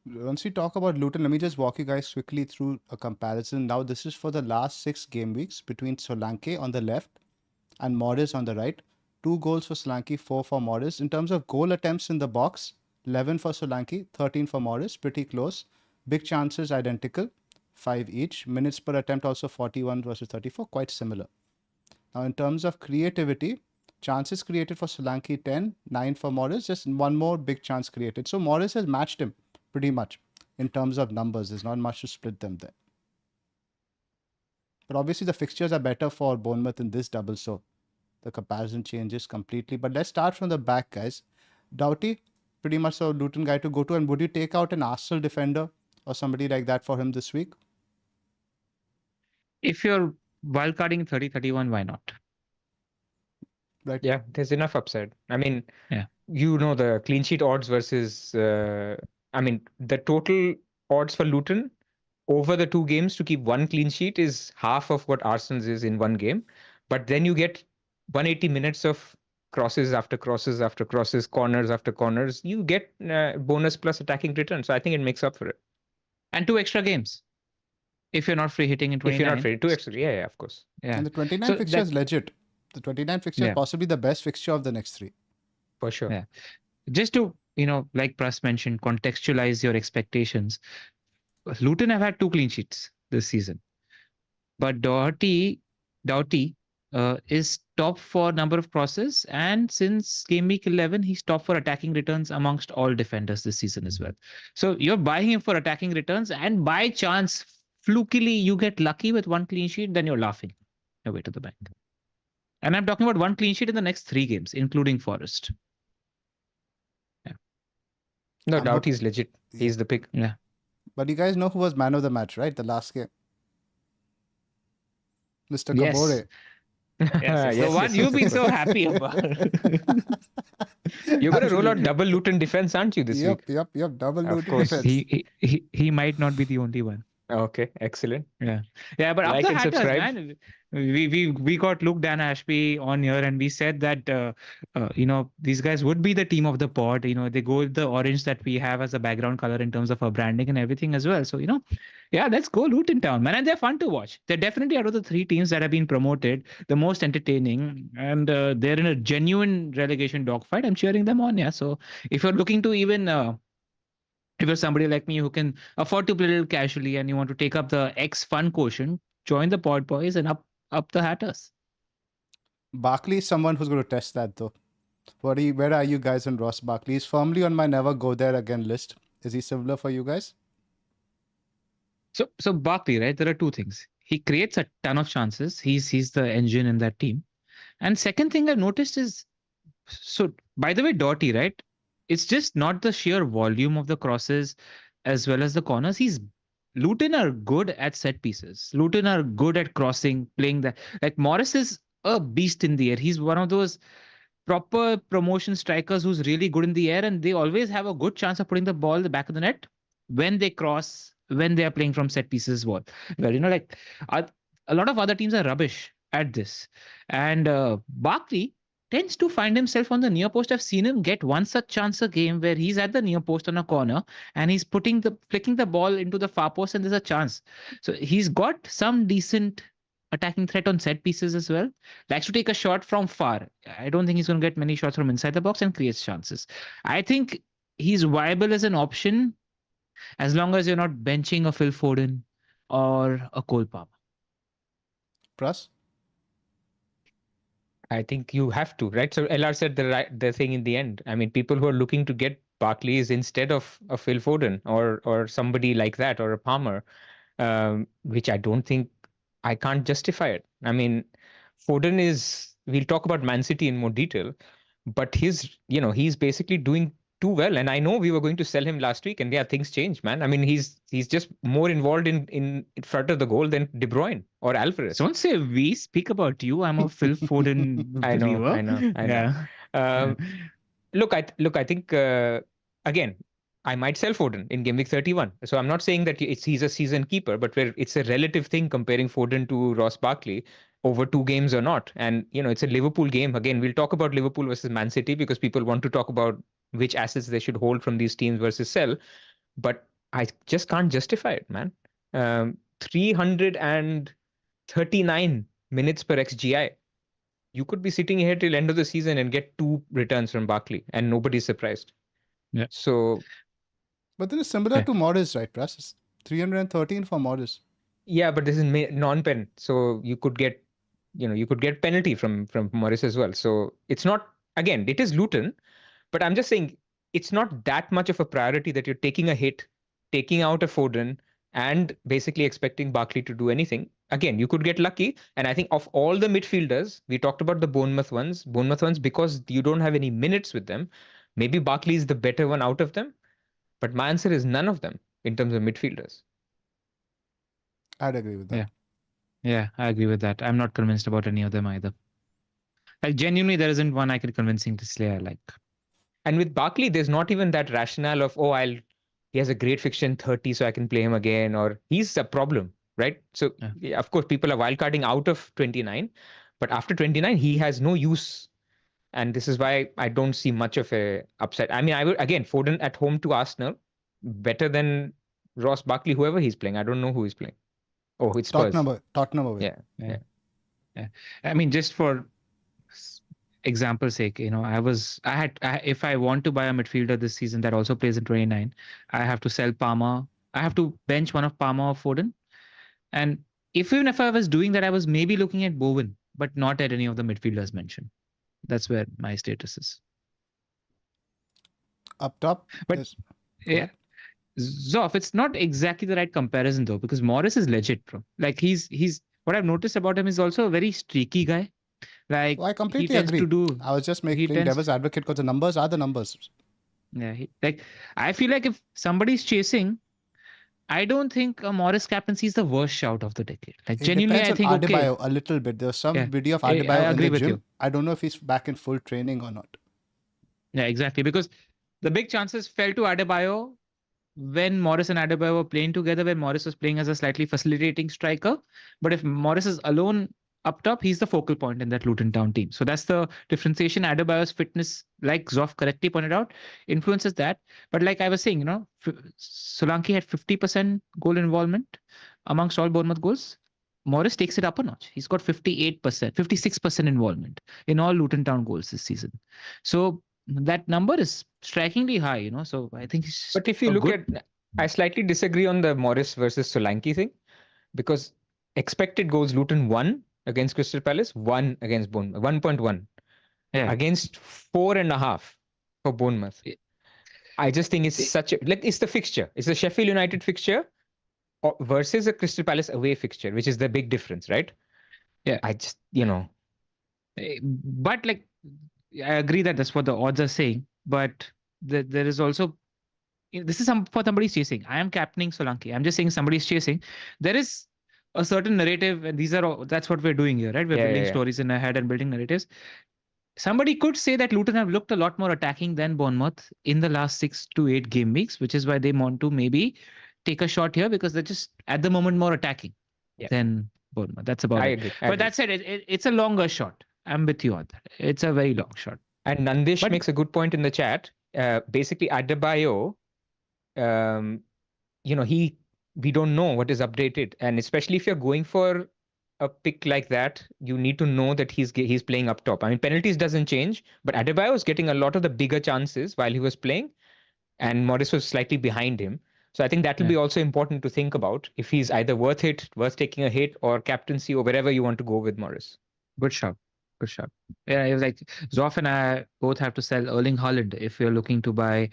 A: Once we talk about Luton, let me just walk you guys quickly through a comparison. Now, this is for the last 6 game weeks between Solanke on the left and Morris on the right. 2 goals for Solanke, 4 for Morris. In terms of goal attempts in the box, 11 for Solanke, 13 for Morris, pretty close. Big chances identical, 5 each. Minutes per attempt also 41 versus 34, quite similar. Now, in terms of creativity, chances created for Solanke 10, 9 for Morris, just one more big chance created. So Morris has matched him pretty much in terms of numbers. There's not much to split them there. But obviously the fixtures are better for Bournemouth in this double, so the comparison changes completely. But let's start from the back, guys. Doughty, pretty much a Luton guy to go to. And would you take out an Arsenal defender or somebody like that for him this week?
C: If you're wildcarding 30-31, why not?
A: Right.
B: Yeah, there's enough upside. I mean, the clean sheet odds versus, the total odds for Luton over the 2 games to keep 1 clean sheet is half of what Arsenal's is in 1 game. But then you get 180 minutes of crosses after crosses after crosses, corners after corners. You get bonus plus attacking return. So I think it makes up for it.
C: And 2 extra games. If you're not free hitting in 29.
B: If you're not free, 2 extra. Yeah, of course.
C: Yeah.
A: And the 29 fixture is legit. The 29 fixture is possibly the best fixture of the next 3.
B: For sure.
C: Yeah. Just to, like Pras mentioned, contextualize your expectations. Luton have had 2 clean sheets this season. But Doughty is top for number of crosses, and since game week 11, he's top for attacking returns amongst all defenders this season as well. So you're buying him for attacking returns, and by chance, flukily, you get lucky with 1 clean sheet, then you're laughing your way to the bank. And I'm talking about 1 clean sheet in the next 3 games, including Forest. Yeah.
B: No doubt he's legit. He's the pick.
C: Yeah.
A: But you guys know who was man of the match, right? The last game. Mr. Kabore.
C: Yes. The one you've been so happy about.
B: You're going to roll out double Luton defense, aren't you, this week?
A: Yep. Double
B: Of
A: Luton
B: course.
A: defense.
C: He might not be the only one.
B: Okay, excellent.
C: Yeah, but
B: like
C: up the
B: and
C: Hatters,
B: subscribe.
C: man, we got Luke Dan Ashby on here, and we said that these guys would be the team of the pod. They go with the orange that we have as a background color in terms of our branding and everything as well. So let's go Luton Town, man, and they're fun to watch. They're definitely out of the 3 teams that have been promoted, the most entertaining, and they're in a genuine relegation dogfight. I'm cheering them on. Yeah, so if you're looking to even If you're somebody like me who can afford to play a little casually and you want to take up the X fun quotient, join the Pod Boys and up the Hatters.
A: Barkley is someone who's going to test that though. Where are you guys on Ross Barkley? He's firmly on my never go there again list. Is he similar for you guys?
C: So Barkley, right? There are two things. He creates a ton of chances. He's the engine in that team. And second thing I've noticed is, so by the way, Doughty, right? It's just not the sheer volume of the crosses as well as the corners. Luton are good at set pieces. Luton are good at crossing, playing that. Like Morris is a beast in the air. He's one of those proper promotion strikers who's really good in the air, and they always have a good chance of putting the ball in the back of the net when they cross, when they are playing from set pieces. Well, like a lot of other teams are rubbish at this. And Barkley tends to find himself on the near post. I've seen him get one such chance a game where he's at the near post on a corner and he's flicking the ball into the far post and there's a chance. So he's got some decent attacking threat on set pieces as well. Likes to take a shot from far. I don't think he's going to get many shots from inside the box and creates chances. I think he's viable as an option as long as you're not benching a Phil Foden or a Cole Palmer.
A: Pras?
B: I think you have to, right? So LR said the thing in the end. I mean, people who are looking to get Barkley instead of a Phil Foden or somebody like that or a Palmer, which I don't think, I can't justify it. I mean, Foden is, we'll talk about Man City in more detail, but he's basically doing too well. And I know we were going to sell him last week, and yeah, things changed, man. I mean, he's just more involved in front of the goal than De Bruyne or Alvarez.
C: Don't say we, speak about you. I'm a Phil Foden believer.
B: I know.
C: Yeah.
B: Look, I think again, I might sell Foden in Gameweek 31. So I'm not saying that he's a season keeper, but where it's a relative thing comparing Foden to Ross Barkley over 2 games or not. And, it's a Liverpool game. Again, we'll talk about Liverpool versus Man City because people want to talk about which assets they should hold from these teams versus sell. But I just can't justify it, man. 339 minutes per XGI. You could be sitting here till end of the season and get 2 returns from Barkley and nobody's surprised.
C: Yeah.
B: So...
A: But then it's similar to Morris, right, Pras? It's 313 for Morris.
B: Yeah, but this is non-pen. So you could get, penalty from Morris as well. So it's not, again, it is Luton, but I'm just saying it's not that much of a priority that you're taking a hit, taking out a Foden, and basically expecting Barkley to do anything. Again, you could get lucky. And I think of all the midfielders, we talked about the Bournemouth ones, because you don't have any minutes with them. Maybe Barkley is the better one out of them. But my answer is none of them in terms of midfielders.
A: I'd agree with that.
C: Yeah, I agree with that. I'm not convinced about any of them either. Like, genuinely, there isn't one I could convincing to say I like.
B: And with Barkley, there's not even that rationale of, he has a great fixture in 30, so I can play him again, or he's a problem, right? So, yeah, of course, people are wildcarding out of 29, but after 29, he has no use. And this is why I don't see much of a upside. I mean, I would, again, Foden at home to Arsenal, better than Ross Barkley, whoever he's playing. I don't know who he's playing. Oh, it's Spurs.
A: Tottenham away.
B: Yeah.
C: I mean, just for example's sake, if I want to buy a midfielder this season that also plays in 29, I have to sell Palmer. I have to bench one of Palmer or Foden. And even if I was doing that, I was maybe looking at Bowen, but not at any of the midfielders mentioned. That's where my status is.
A: Up top?
C: But yeah, Zoph, it's not exactly the right comparison though, because Morris is legit, bro. Like he's what I've noticed about him is also a very streaky guy. Like,
A: I completely agree. I was just making devil's advocate because the numbers are the numbers.
C: Yeah, I feel like if somebody's chasing, I don't think a Morris captaincy is the worst shout of the decade. Like, genuinely, I think
A: Adebayo a little bit. There's some video of Adebayo in the gym. I don't know if he's back in full training or not.
C: Yeah, exactly. Because the big chances fell to Adebayo when Morris and Adebayo were playing together, when Morris was playing as a slightly facilitating striker. But if Morris is alone up top, he's the focal point in that Luton Town team. So that's the differentiation. Adebayo's fitness, like Zoph correctly pointed out, influences that. But like I was saying, Solanke had 50% goal involvement amongst all Bournemouth goals. Morris takes it up a notch. He's got 56% involvement in all Luton Town goals this season. So that number is strikingly high, So I think it's
B: But if you
C: a
B: look
C: good.
B: at, I slightly disagree on the Morris versus Solanke thing, because expected goals Luton 1 against Crystal Palace, 1 against Bournemouth, 1.1
C: Yeah.
B: against 4.5 for Bournemouth.
C: It-
B: I just think it's
C: it-
B: such a, like, it's the fixture. It's a Sheffield United fixture versus a Crystal Palace away fixture, which is the big difference, right?
C: yeah.
B: I just,
C: But like, I agree that that's what the odds are saying. But there is also, this is for somebody's chasing. I am captaining Solanke. I'm just saying somebody's chasing. There is a certain narrative, and that's what we're doing here, right? We're
B: yeah, yeah,
C: building
B: yeah.
C: stories in our head and building narratives. Somebody could say that Luton have looked a lot more attacking than Bournemouth in the last 6 to 8 game weeks, which is why they want to maybe take a shot here because they're just at the moment more attacking
B: Yeah.
C: than Bournemouth. That's about
B: I
C: it.
B: agree.
C: But that said, it's a longer shot. I'm with you on that. It's a very long shot.
B: And Nandish
C: But-
B: makes a good point in the chat. Basically, Adebayo, we don't know what is updated, and especially if you're going for a pick like that, you need to know that he's playing up top. I mean, penalties doesn't change, but Adebayo was getting a lot of the bigger chances while he was playing, and Morris was slightly behind him. So I think that will be also important to think about if he's either worth taking a hit, or captaincy, or wherever you want to go with Morris.
C: Good shot. Good shot. Yeah, it was like Zoph and I both have to sell Erling Haaland if we're looking to buy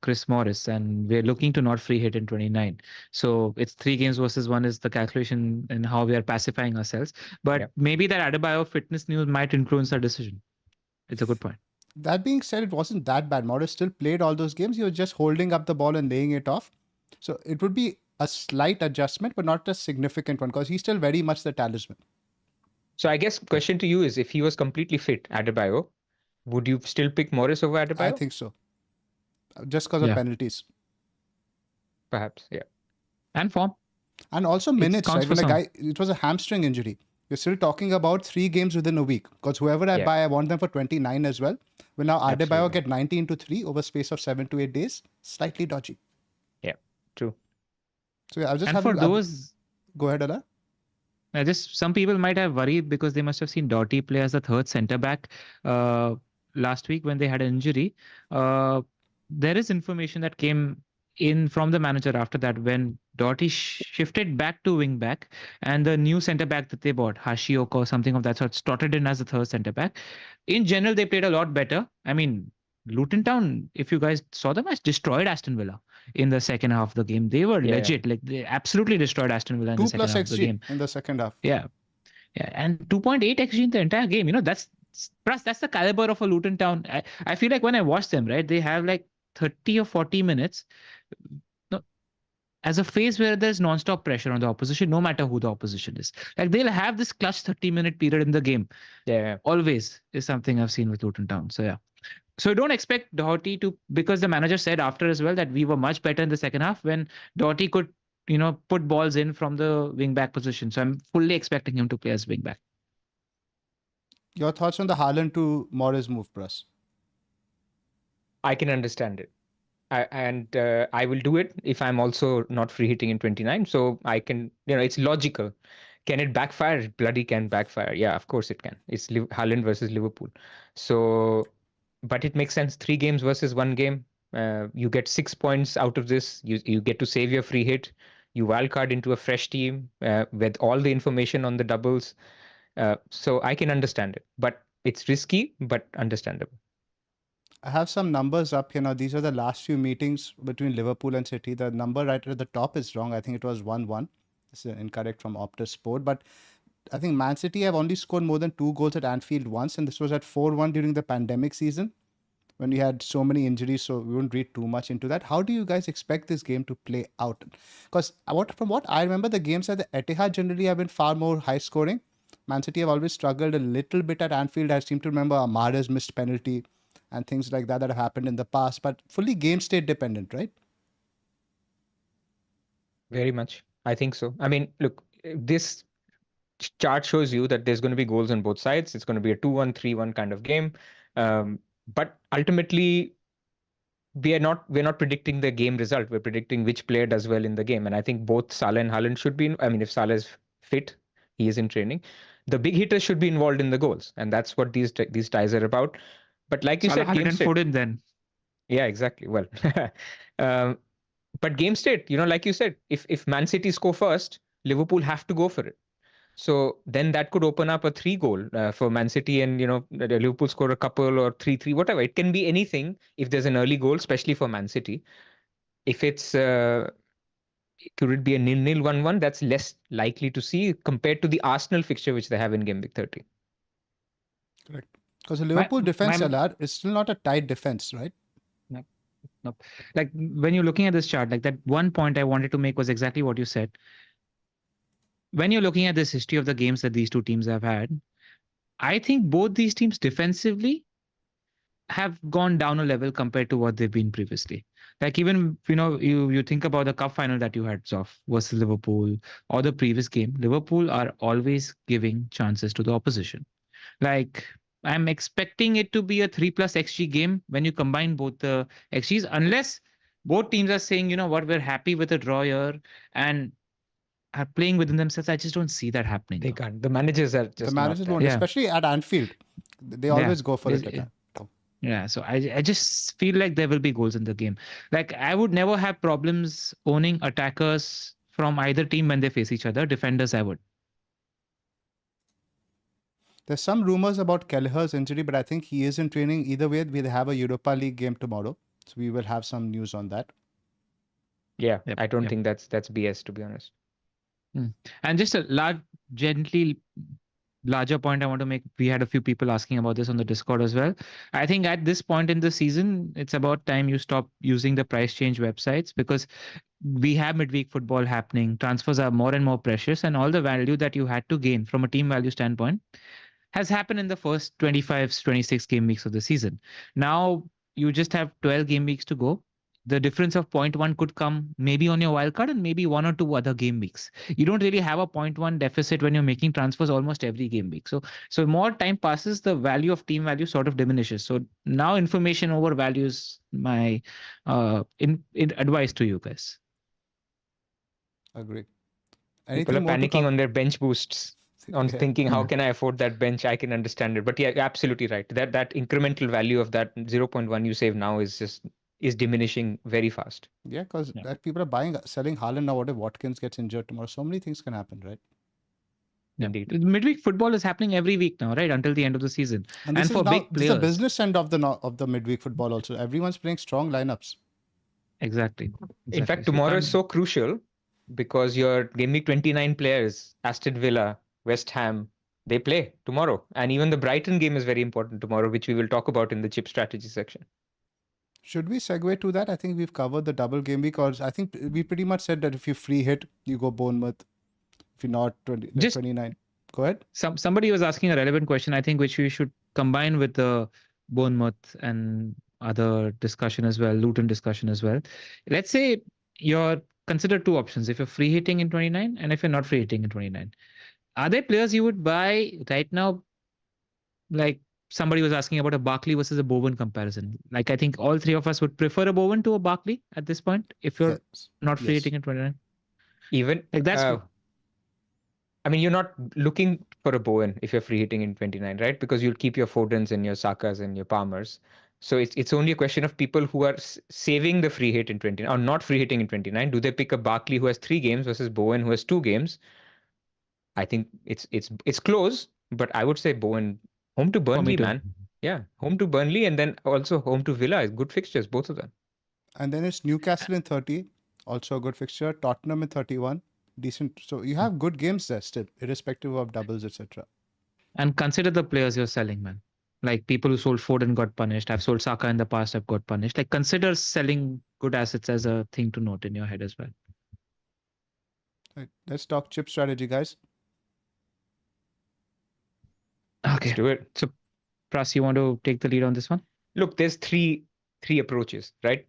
C: Chris Morris, and we're looking to not free hit in 29. So it's 3 games versus 1 is the calculation and how we are pacifying ourselves. But maybe that Adebayo fitness news might influence our decision. It's a good point.
A: That being said, it wasn't that bad. Morris still played all those games. He was just holding up the ball and laying it off. So it would be a slight adjustment, but not a significant one, because he's still very much the talisman.
B: So I guess question to you is, if he was completely fit, Adebayo, would you still pick Morris over Adebayo?
A: I think so. Just because of penalties.
B: Perhaps, yeah.
C: And form.
A: And also minutes, right? When it was a hamstring injury. You're still talking about 3 games within a week. Because whoever I buy, I want them for 29 as well. Will now Adebayo get 19 to 3 over space of 7 to 8 days? Slightly dodgy.
B: Yeah, true.
A: So yeah, I'll just
C: for those...
A: Go ahead, Ala.
C: Just some people might have worried because they must have seen Doughty play as the third centre back last week when they had an injury. There is information that came in from the manager after that when Doughty shifted back to wing back, and the new centre back that they bought, Hashioka or something of that sort, slotted in as the third centre back. In general, they played a lot better. I mean, Luton Town, if you guys saw the match, destroyed Aston Villa in the second half of the game. They were legit. Like, they absolutely destroyed Aston Villa in the second half of the game.
A: in the second half.
C: Yeah. And 2.8 XG in the entire game. That's the caliber of a Luton Town. I feel like when I watch them, right, they have like 30 or 40 minutes as a phase where there's non-stop pressure on the opposition, no matter who the opposition is. Like, they'll have this clutch 30-minute period in the game.
B: Yeah.
C: Always is something I've seen with Luton Town. So yeah. So don't expect Doughty to, because the manager said after as well that we were much better in the second half when Doughty could, put balls in from the wing back position. So I'm fully expecting him to play as wing back.
A: Your thoughts on the Haaland to Morris move, Pras?
B: I can understand it. I will do it if I'm also not free hitting in 29. So I can, it's logical. Can it backfire? It bloody can backfire. Yeah, of course it can. It's Haaland versus Liverpool. So, but it makes sense. 3 games versus 1 game. You get 6 points out of this. You get to save your free hit. You wildcard into a fresh team with all the information on the doubles. So I can understand it. But it's risky, but understandable.
A: I have some numbers up here now. These are the last few meetings between Liverpool and City. The number right at the top is wrong. I think it was 1-1. This is incorrect from Optus Sport. But I think Man City have only scored more than 2 goals at Anfield once. And this was at 4-1 during the pandemic season when we had so many injuries. So we won't read too much into that. How do you guys expect this game to play out? Because from what I remember, the games at the Etihad generally have been far more high scoring. Man City have always struggled a little bit at Anfield. I seem to remember Amada's missed penalty and things like that have happened in the past, but fully game state dependent, right?
B: Very much. I think so. I mean, look, this chart shows you that there's going to be goals on both sides. It's going to be a 2-1, 3-1 kind of game. But ultimately, we're not predicting the game result. We're predicting which player does well in the game. And I think both Salah and Haaland should be, if Salah is fit, he is in training, the big hitters should be involved in the goals. And that's what these ties are about. But like you
C: Salah
B: said,
C: had
B: game
C: and
B: state.
C: Foden then.
B: Yeah, exactly. Well, but game state, like you said, if Man City score first, Liverpool have to go for it. So then that could open up a 3-goal for Man City, and Liverpool score a couple or 3-3, whatever. It can be anything if there's an early goal, especially for Man City. If it's could it be a 0-0, 1-1? That's less likely to see compared to the Arsenal fixture which they have in Game Week 30.
A: Correct. Because the Liverpool defense, Alad, is still not a tight defense, right?
C: No. Like when you're looking at this chart, like that one point I wanted to make was exactly what you said. When you're looking at this history of the games that these two teams have had, I think both these teams defensively have gone down a level compared to what they've been previously. Like even, you think about the cup final that you had, Zoph, versus Liverpool, or the previous game, Liverpool are always giving chances to the opposition. Like I'm expecting it to be a 3+ XG game when you combine both the XGs, unless both teams are saying, you know what, we're happy with a draw here and are playing within themselves. I just don't see that happening.
B: They can't. The managers are just
A: the managers
B: not
A: won't,
B: there.
A: especially at Anfield. They always go for it.
C: Yeah, so I just feel like there will be goals in the game. Like I would never have problems owning attackers from either team when they face each other. Defenders, I would.
A: There's some rumors about Kelleher's injury, but I think he is in training. Either way, we'll have a Europa League game tomorrow, so we will have some news on that.
B: Yeah, I don't think that's BS, to be honest.
C: And just a larger point I want to make. We had a few people asking about this on the Discord as well. I think at this point in the season, it's about time you stop using the price change websites, because we have midweek football happening. Transfers are more and more precious, and all the value that you had to gain from a team value standpoint has happened in the first 25, 26 game weeks of the season. Now you just have 12 game weeks to go. The difference of 0.1 could come maybe on your wildcard and maybe 1 or 2 other game weeks. You don't really have a 0.1 deficit when you're making transfers almost every game week. So more time passes, the value of team value sort of diminishes. So now information over value is my advice to you guys.
A: Agree.
B: People are panicking on their bench boosts, on thinking, how can I afford that bench? I can understand it. But yeah, absolutely right. That incremental value of that 0.1 you save now is diminishing very fast.
A: Yeah, because people are selling Haaland now. What if Watkins gets injured tomorrow? So many things can happen, right?
B: Indeed.
C: Midweek football is happening every week now, right? Until the end of the season.
A: And for big players, this is the business end of the midweek football also. Everyone's playing strong lineups.
C: Exactly.
B: In fact, tomorrow is so crucial because your Game Week 29 players, Aston Villa, West Ham, they play tomorrow. And even the Brighton game is very important tomorrow, which we will talk about in the chip strategy section.
A: Should we segue to that? I think we've covered the double game week, or I think we pretty much said that if you free hit, you go Bournemouth. If you're not 29, go ahead.
C: Somebody was asking a relevant question, I think, which we should combine with the Bournemouth and other discussion as well, Luton discussion as well. Let's say you're consider two options: if you're free hitting in 29 and if you're not free hitting in 29. Are there players you would buy right now? Like somebody was asking about a Barkley versus a Bowen comparison. Like I think all three of us would prefer a Bowen to a Barkley at this point if you're not free hitting in 29.
B: Even
C: like that's.
B: I mean, you're not looking for a Bowen if you're free hitting in 29, right? Because you'll keep your Fodens and your Sakas and your Palmers. So it's only a question of people who are saving the free hit in 29 or not free hitting in 29. Do they pick a Barkley who has 3 games versus Bowen who has 2 games? I think it's close, but I would say Bowen home to Burnley, man. Yeah, home to Burnley and then also home to Villa. Good fixtures, both of them.
A: And then it's Newcastle in 30, also a good fixture. Tottenham in 31, decent. So you have good games there still, irrespective of doubles, etc.
C: And consider the players you're selling, man. Like people who sold Foden got punished. I've sold Saka in the past, I've got punished. Like consider selling good assets as a thing to note in your head as well.
A: Right. Let's talk chip strategy, guys.
C: Okay.
B: Let's do it.
C: So, Pras, you want to take the lead on this one?
B: Look, there's three approaches, right?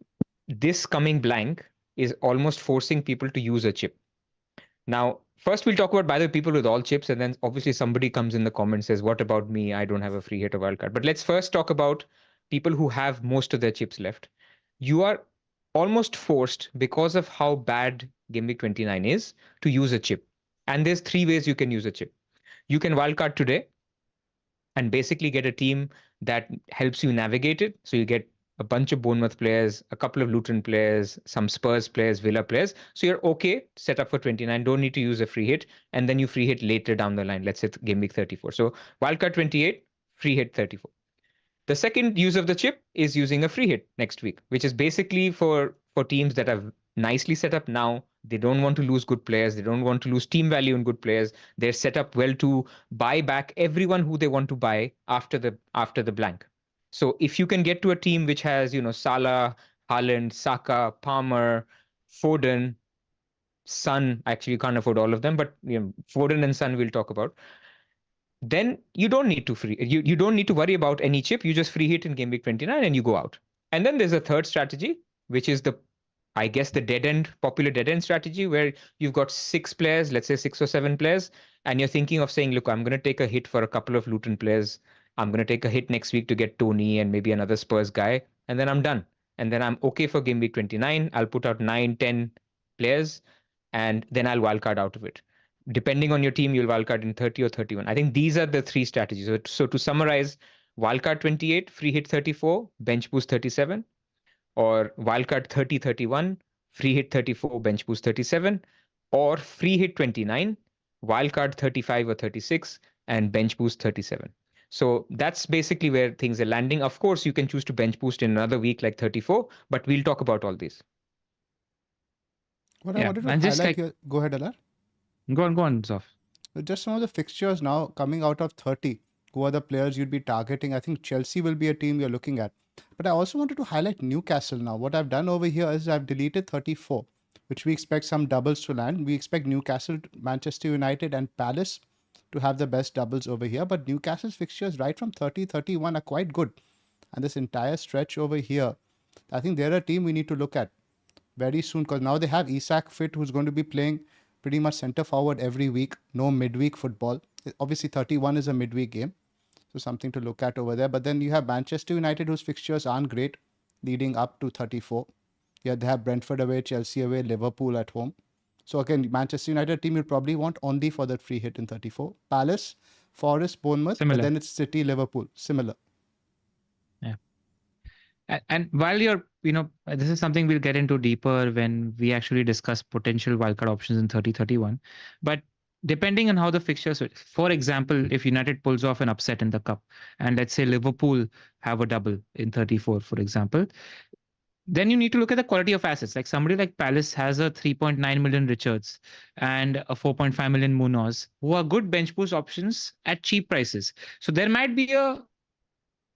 B: This coming blank is almost forcing people to use a chip. Now, first we'll talk about, by the way, people with all chips, and then obviously somebody comes in the comments says, what about me? I don't have a free hit or wildcard. But let's first talk about people who have most of their chips left. You are almost forced, because of how bad Game Week 29 is, to use a chip. And there's 3 ways you can use a chip. You can wildcard today. and basically get a team that helps you navigate it. So you get a bunch of Bournemouth players, a couple of Luton players, some Spurs players, Villa players. So you're okay, set up for 29, don't need to use a free hit, and then you free hit later down the line, let's say game week 34. So wildcard 28, free hit 34. The second use of the chip is using a free hit next week, which is basically for teams that are nicely set up now. They don't want to lose good players. They don't want to lose team value in good players. They're set up well to buy back everyone who they want to buy after the blank. So if you can get to a team which has, Salah, Haaland, Saka, Palmer, Foden, Son, actually you can't afford all of them, but Foden and Son we'll talk about. Then you don't need to you don't need to worry about any chip. You just free hit in game week 29 and you go out. And then there's a third strategy, which is the popular dead end strategy, where you've got 6 players, let's say 6 or 7 players, and you're thinking of saying, look, I'm going to take a hit for a couple of Luton players. I'm going to take a hit next week to get Tony and maybe another Spurs guy, and then I'm done. And then I'm okay for game week 29. I'll put out 9, 10 players, and then I'll wildcard out of it. Depending on your team, you'll wildcard in 30 or 31. I think these are the 3 strategies. So to summarize, wildcard 28, free hit 34, bench boost 37, or wildcard 30, 31, free hit 34, bench boost 37, or free hit 29, wildcard 35 or 36, and bench boost 37. So that's basically where things are landing. Of course, you can choose to bench boost in another week like 34, but we'll talk about all these.
A: What I wanted to highlight here, go ahead, Alar.
C: Go on, Zoph.
A: Just some of the fixtures now coming out of 30. Who are the players you'd be targeting? I think Chelsea will be a team you're looking at. But I also wanted to highlight Newcastle now. What I've done over here is I've deleted 34, which we expect some doubles to land. We expect Newcastle, Manchester United, and Palace to have the best doubles over here. But Newcastle's fixtures right from 30, 31 are quite good. And this entire stretch over here, I think they're a team we need to look at very soon, because now they have Isak fit, who's going to be playing pretty much center forward every week. No midweek football. Obviously 31 is a midweek game, so something to look at over there. But then you have Manchester United, whose fixtures aren't great leading up to 34. Yeah, they have Brentford away, Chelsea away, Liverpool at home. So again, Manchester United team you'll probably want only for that free hit in 34. Palace, Forest, Bournemouth, but then it's City, Liverpool, similar.
C: Yeah. And while you're, this is something we'll get into deeper when we actually discuss potential wildcard options in 30-31. But depending on how the fixtures, for example, if United pulls off an upset in the cup, and let's say Liverpool have a double in 34, for example, then you need to look at the quality of assets. Like somebody like Palace has a 3.9 million Richards and a 4.5 million Munoz, who are good bench boost options at cheap prices. So there might be a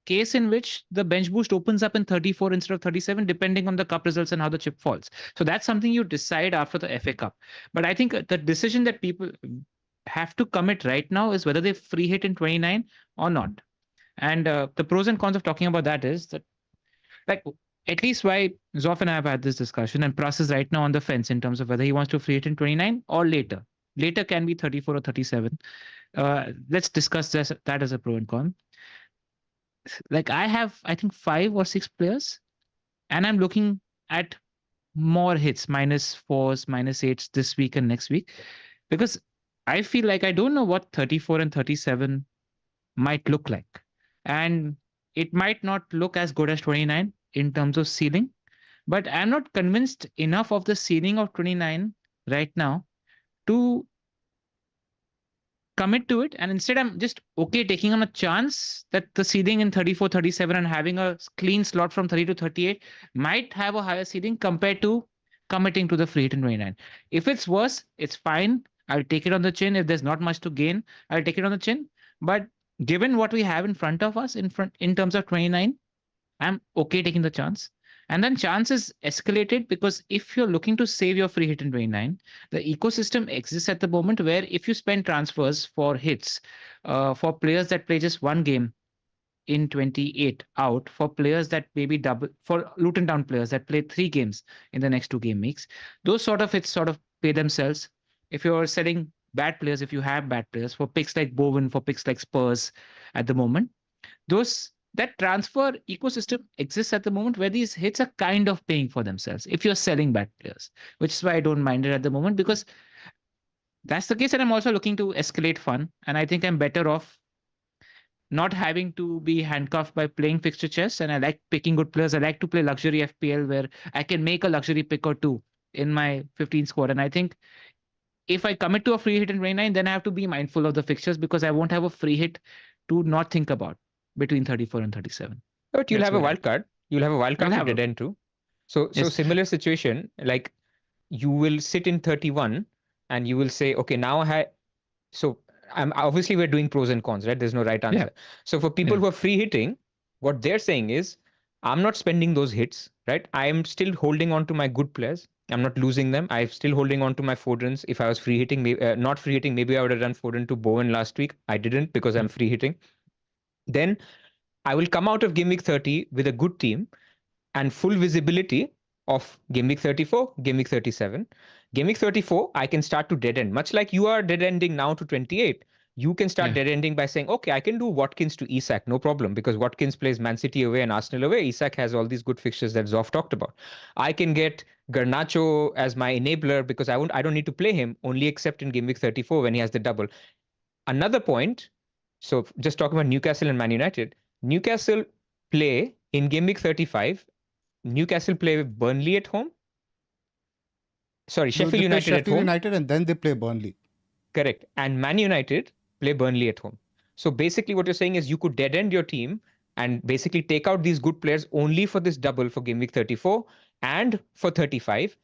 C: case in which the bench boost opens up in 34 instead of 37, depending on the cup results and how the chip falls. So that's something you decide after the FA Cup. But I think the decision that people have to commit right now is whether they free hit in 29 or not. And the pros and cons of talking about that is that, like, at least why Zoph and I have had this discussion, and Pras is right now on the fence in terms of whether he wants to free hit in 29 or later. Later can be 34 or 37. Let's discuss that as a pro and con. Like I have, I think 5 or 6 players, and I'm looking at more hits, -4s, -8s this week and next week, because I feel like I don't know what 34 and 37 might look like. And it might not look as good as 29 in terms of ceiling, but I'm not convinced enough of the ceiling of 29 right now to commit to it. And instead I'm just okay taking on a chance that the ceiling in 34, 37 and having a clean slot from 30 to 38 might have a higher ceiling compared to committing to the free hit in 29. If it's worse, it's fine. I'll take it on the chin. If there's not much to gain, I'll take it on the chin. But given what we have in front of us in terms of 29, I'm okay taking the chance. And then chance is escalated because if you're looking to save your free hit in 29, the ecosystem exists at the moment where if you spend transfers for hits, for players that play just one game in 28 out, for players that maybe double, for Luton Town players that play 3 games in the next 2 game weeks, those sort of hits sort of pay themselves. If you're selling bad players, if you have bad players, for picks like Bowen, for picks like Spurs at the moment, that transfer ecosystem exists at the moment where these hits are kind of paying for themselves if you're selling bad players, which is why I don't mind it at the moment, because that's the case. And I'm also looking to escalate fun. And I think I'm better off not having to be handcuffed by playing fixture chess. And I like picking good players. I like to play luxury FPL where I can make a luxury pick or two in my 15 squad. And I think if I commit to a free hit in 29, then I have to be mindful of the fixtures because I won't have a free hit to not think about between 34 and 37.
B: But you'll
C: That's
B: have a
C: where I
B: wild card. You'll have a wild
C: I'll
B: card to
C: have
B: dead
C: a
B: end too. So
C: yes.
B: similar situation, like you will sit in 31 and you will say, okay, now so I'm obviously we're doing pros and cons, right? There's no right answer. So for people
C: Yeah.
B: who are free hitting, what they're saying is, I'm not spending those hits, right? I am still holding on to my good players. I'm not losing them. I'm still holding on to my Fodens. If I was free hitting, not free hitting, maybe I would have done Foden to Bowen last week. I didn't because I'm free hitting. Then I will come out of game week 30 with a good team and full visibility of game week 34, game week 37. Game week 34, I can start to dead end. Much like you are dead ending now to 28, you can start dead ending by saying, okay, I can do Watkins to Isak, no problem, because Watkins plays Man City away and Arsenal away. Isak has all these good fixtures that Zoph talked about. I can get Garnacho as my enabler because I don't need to play him, only except in game week 34 when he has the double. Another point, so just talking about Newcastle and Man United, Newcastle play in game week 35. Newcastle play Burnley at home. Sorry, Sheffield
A: They play
B: United at
A: Sheffield
B: home.
A: United and then they play Burnley.
B: Correct. And Man United play Burnley at home. So basically what you're saying is you could dead end your team and basically take out these good players only for this double for game week 34 and for 35.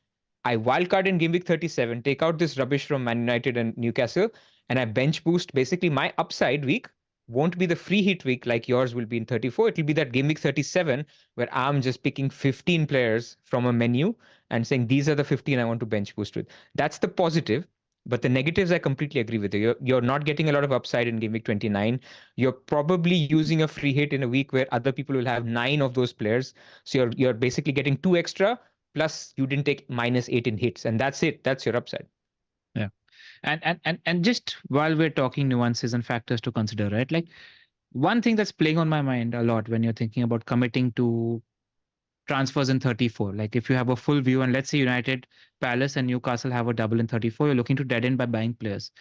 B: I wildcard in game week 37, take out this rubbish from Man United and Newcastle, and I bench boost. Basically, my upside week won't be the free hit week like yours will be in 34. It'll be that game week 37 where I'm just picking 15 players from a menu and saying these are the 15 I want to bench boost with. That's the positive. But the negatives, I completely agree with you. You're not getting a lot of upside in game week 29. You're probably using a free hit in a week where other people will have 9 of those players. So you're basically getting 2 extra, plus you didn't take -8 in hits, and that's it. That's your upside.
C: Yeah. And just while we're talking nuances and factors to consider, right? Like one thing that's playing on my mind a lot when you're thinking about committing to transfers in 34. Like if you have a full view and let's say United, Palace and Newcastle have a double in 34, you're looking to dead end by buying players.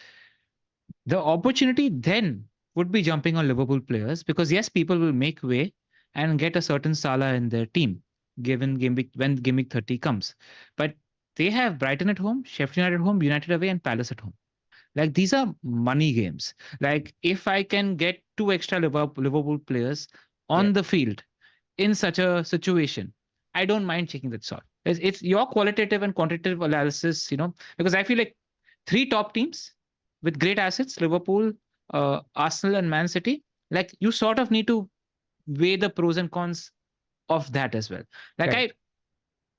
C: The opportunity then would be jumping on Liverpool players because yes, people will make way and get a certain Salah in their team given game week when game week 30 comes. But they have Brighton at home, Sheffield United at home, United away, and Palace at home. Like these are money games. Like if I can get 2 extra Liverpool players on the field in such a situation, I don't mind checking that sort. It's your qualitative and quantitative analysis, because I feel like 3 top teams with great assets, Liverpool, Arsenal, and Man City, like you sort of need to weigh the pros and cons of that as well. Like
B: Right.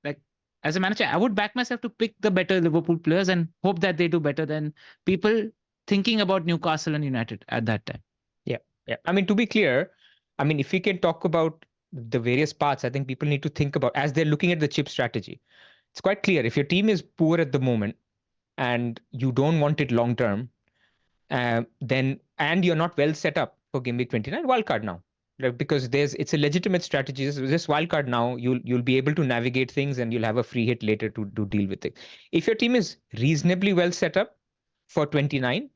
C: like as a manager, I would back myself to pick the better Liverpool players and hope that they do better than people thinking about Newcastle and United at that time.
B: Yeah. I mean, to be clear, I mean, if we can talk about the various parts, I think people need to think about as they're looking at the chip strategy. It's quite clear if your team is poor at the moment and you don't want it long term, then and you're not well set up for game week 29, wildcard now. Right? Because it's a legitimate strategy. This wildcard now, you'll be able to navigate things and you'll have a free hit later to deal with it. If your team is reasonably well set up for 29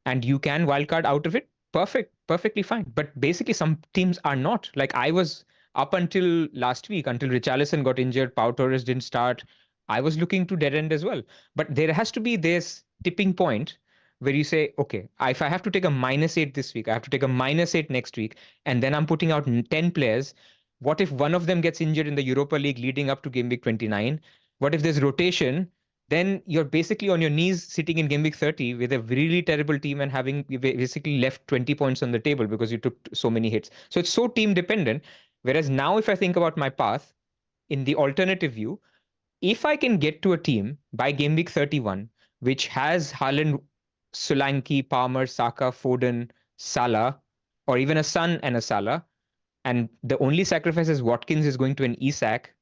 B: and you can wildcard out of it, perfectly fine. But basically, some teams are not. Like I was up until last week, until Richarlison got injured, Pau Torres didn't start. I was looking to dead end as well. But there has to be this tipping point where you say, okay, if I have to take a -8 this week, I have to take a -8 next week, and then I'm putting out 10 players. What if one of them gets injured in the Europa League leading up to game week 29? What if there's rotation? Then you're basically on your knees sitting in game week 30 with a really terrible team and having basically left 20 points on the table because you took so many hits. So it's so team dependent. Whereas now, if I think about my path in the alternative view, if I can get to a team by game week 31, which has Haaland, Solanke, Palmer, Saka, Foden, Salah, or even a Son and a Salah, and the only sacrifice is Watkins is going to an Isak,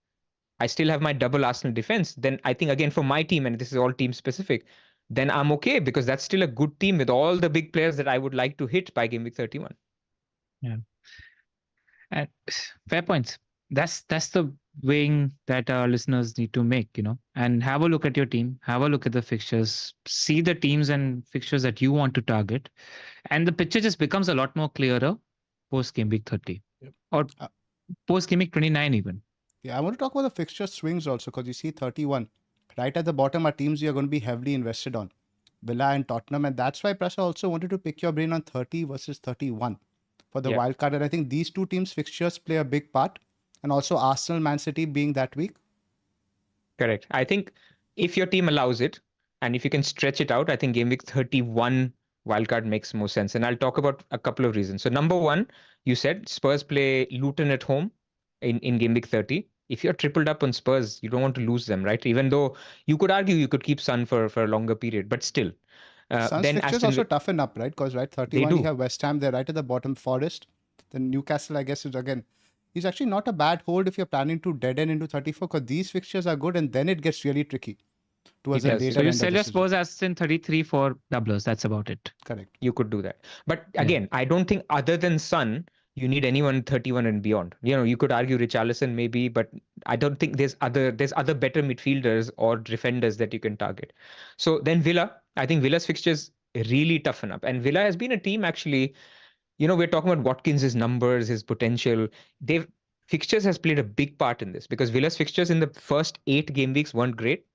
B: I still have my double Arsenal defense, then I think again for my team, and this is all team specific, then I'm okay because that's still a good team with all the big players that I would like to hit by game week 31.
C: Yeah. And fair points. That's the weighing that our listeners need to make, and have a look at your team, have a look at the fixtures, see the teams and fixtures that you want to target. And the picture just becomes a lot more clearer post game week 30
A: Yep.
C: or post game week 29 even.
A: Yeah, I want to talk about the fixture swings also because you see 31. Right at the bottom are teams you're going to be heavily invested on. Villa and Tottenham. And that's why Prasa also wanted to pick your brain on 30 versus 31 for the wild card. And I think these two teams' fixtures play a big part. And also Arsenal, Man City being that week.
B: Correct. I think if your team allows it and if you can stretch it out, I think game week 31 wildcard makes more sense. And I'll talk about a couple of reasons. So number one, you said Spurs play Luton at home in game week 30. If you're tripled up on Spurs, you don't want to lose them, right? Even though you could argue you could keep Son for a longer period, but still.
A: Sun's
B: then
A: fixtures also toughen up, right? Because 31 you have West Ham, they're right at the bottom, Forest. Then Newcastle, I guess, is again, is actually not a bad hold if you're planning to dead end into 34 because these fixtures are good and then it gets really tricky towards the later
C: So you
A: end
C: sell
A: of
C: your
A: the season.
C: Spurs assets in 33 for doublers. That's about it.
A: Correct.
B: You could do that. But again, I don't think other than Son, you need anyone 31 and beyond. You could argue Richarlison maybe, but I don't think there's other better midfielders or defenders that you can target. So then Villa, I think Villa's fixtures really toughen up. And Villa has been a team actually, we're talking about Watkins' numbers, his potential. Fixtures has played a big part in this because Villa's fixtures in the first 8 game weeks weren't great.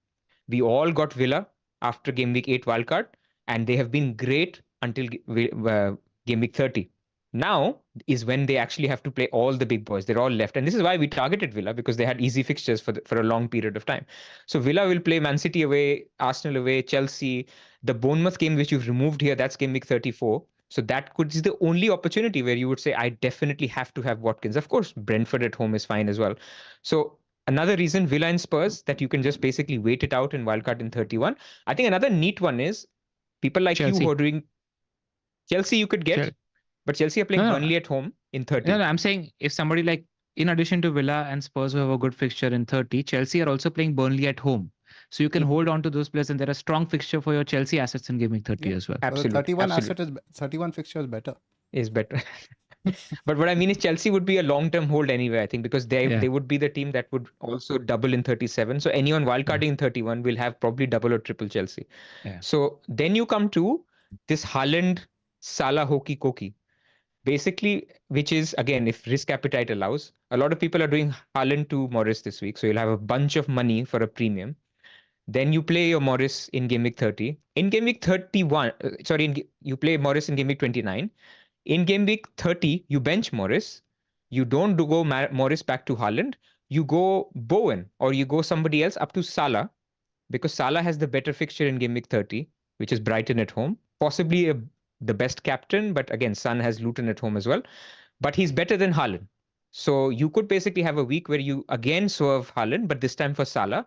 B: We all got Villa after game week 8 wildcard, and they have been great until game week 30. Now is when they actually have to play all the big boys. They're all left. And this is why we targeted Villa because they had easy fixtures for a long period of time. So Villa will play Man City away, Arsenal away, Chelsea. The Bournemouth game which you've removed here, that's game week 34. So that could be the only opportunity where you would say, I definitely have to have Watkins. Of course, Brentford at home is fine as well. So another reason, Villa and Spurs, that you can just basically wait it out in wildcard in 31. I think another neat one is people like
C: Chelsea.
B: you who are doing Chelsea you could get, but Chelsea are playing Burnley at home in 30.
C: No, I'm saying if somebody like, in addition to Villa and Spurs who have a good fixture in 30, Chelsea are also playing Burnley at home. So you can hold on to those players and they're a strong fixture for your Chelsea assets in game week 30 as well.
B: Absolutely.
A: 31 fixture is better.
B: Is better. But what I mean is Chelsea would be a long-term hold anyway, I think, because they would be the team that would also double in 37. So anyone wildcarding in 31 will have probably double or triple Chelsea.
C: Yeah.
B: So then you come to this Haaland, Salah, hokey cokey. Basically, which is, again, if risk appetite allows, a lot of people are doing Haaland to Morris this week. So you'll have a bunch of money for a premium. Then you play your Morris in game week 30. In game week 31, you play Morris in game week 29. In game week 30, you bench Morris. You don't go Morris back to Haaland. You go Bowen or you go somebody else up to Salah because Salah has the better fixture in game week 30, which is Brighton at home. Possibly the best captain, but again, Son has Luton at home as well. But he's better than Haaland. So you could basically have a week where you again swerve Haaland, but this time for Salah.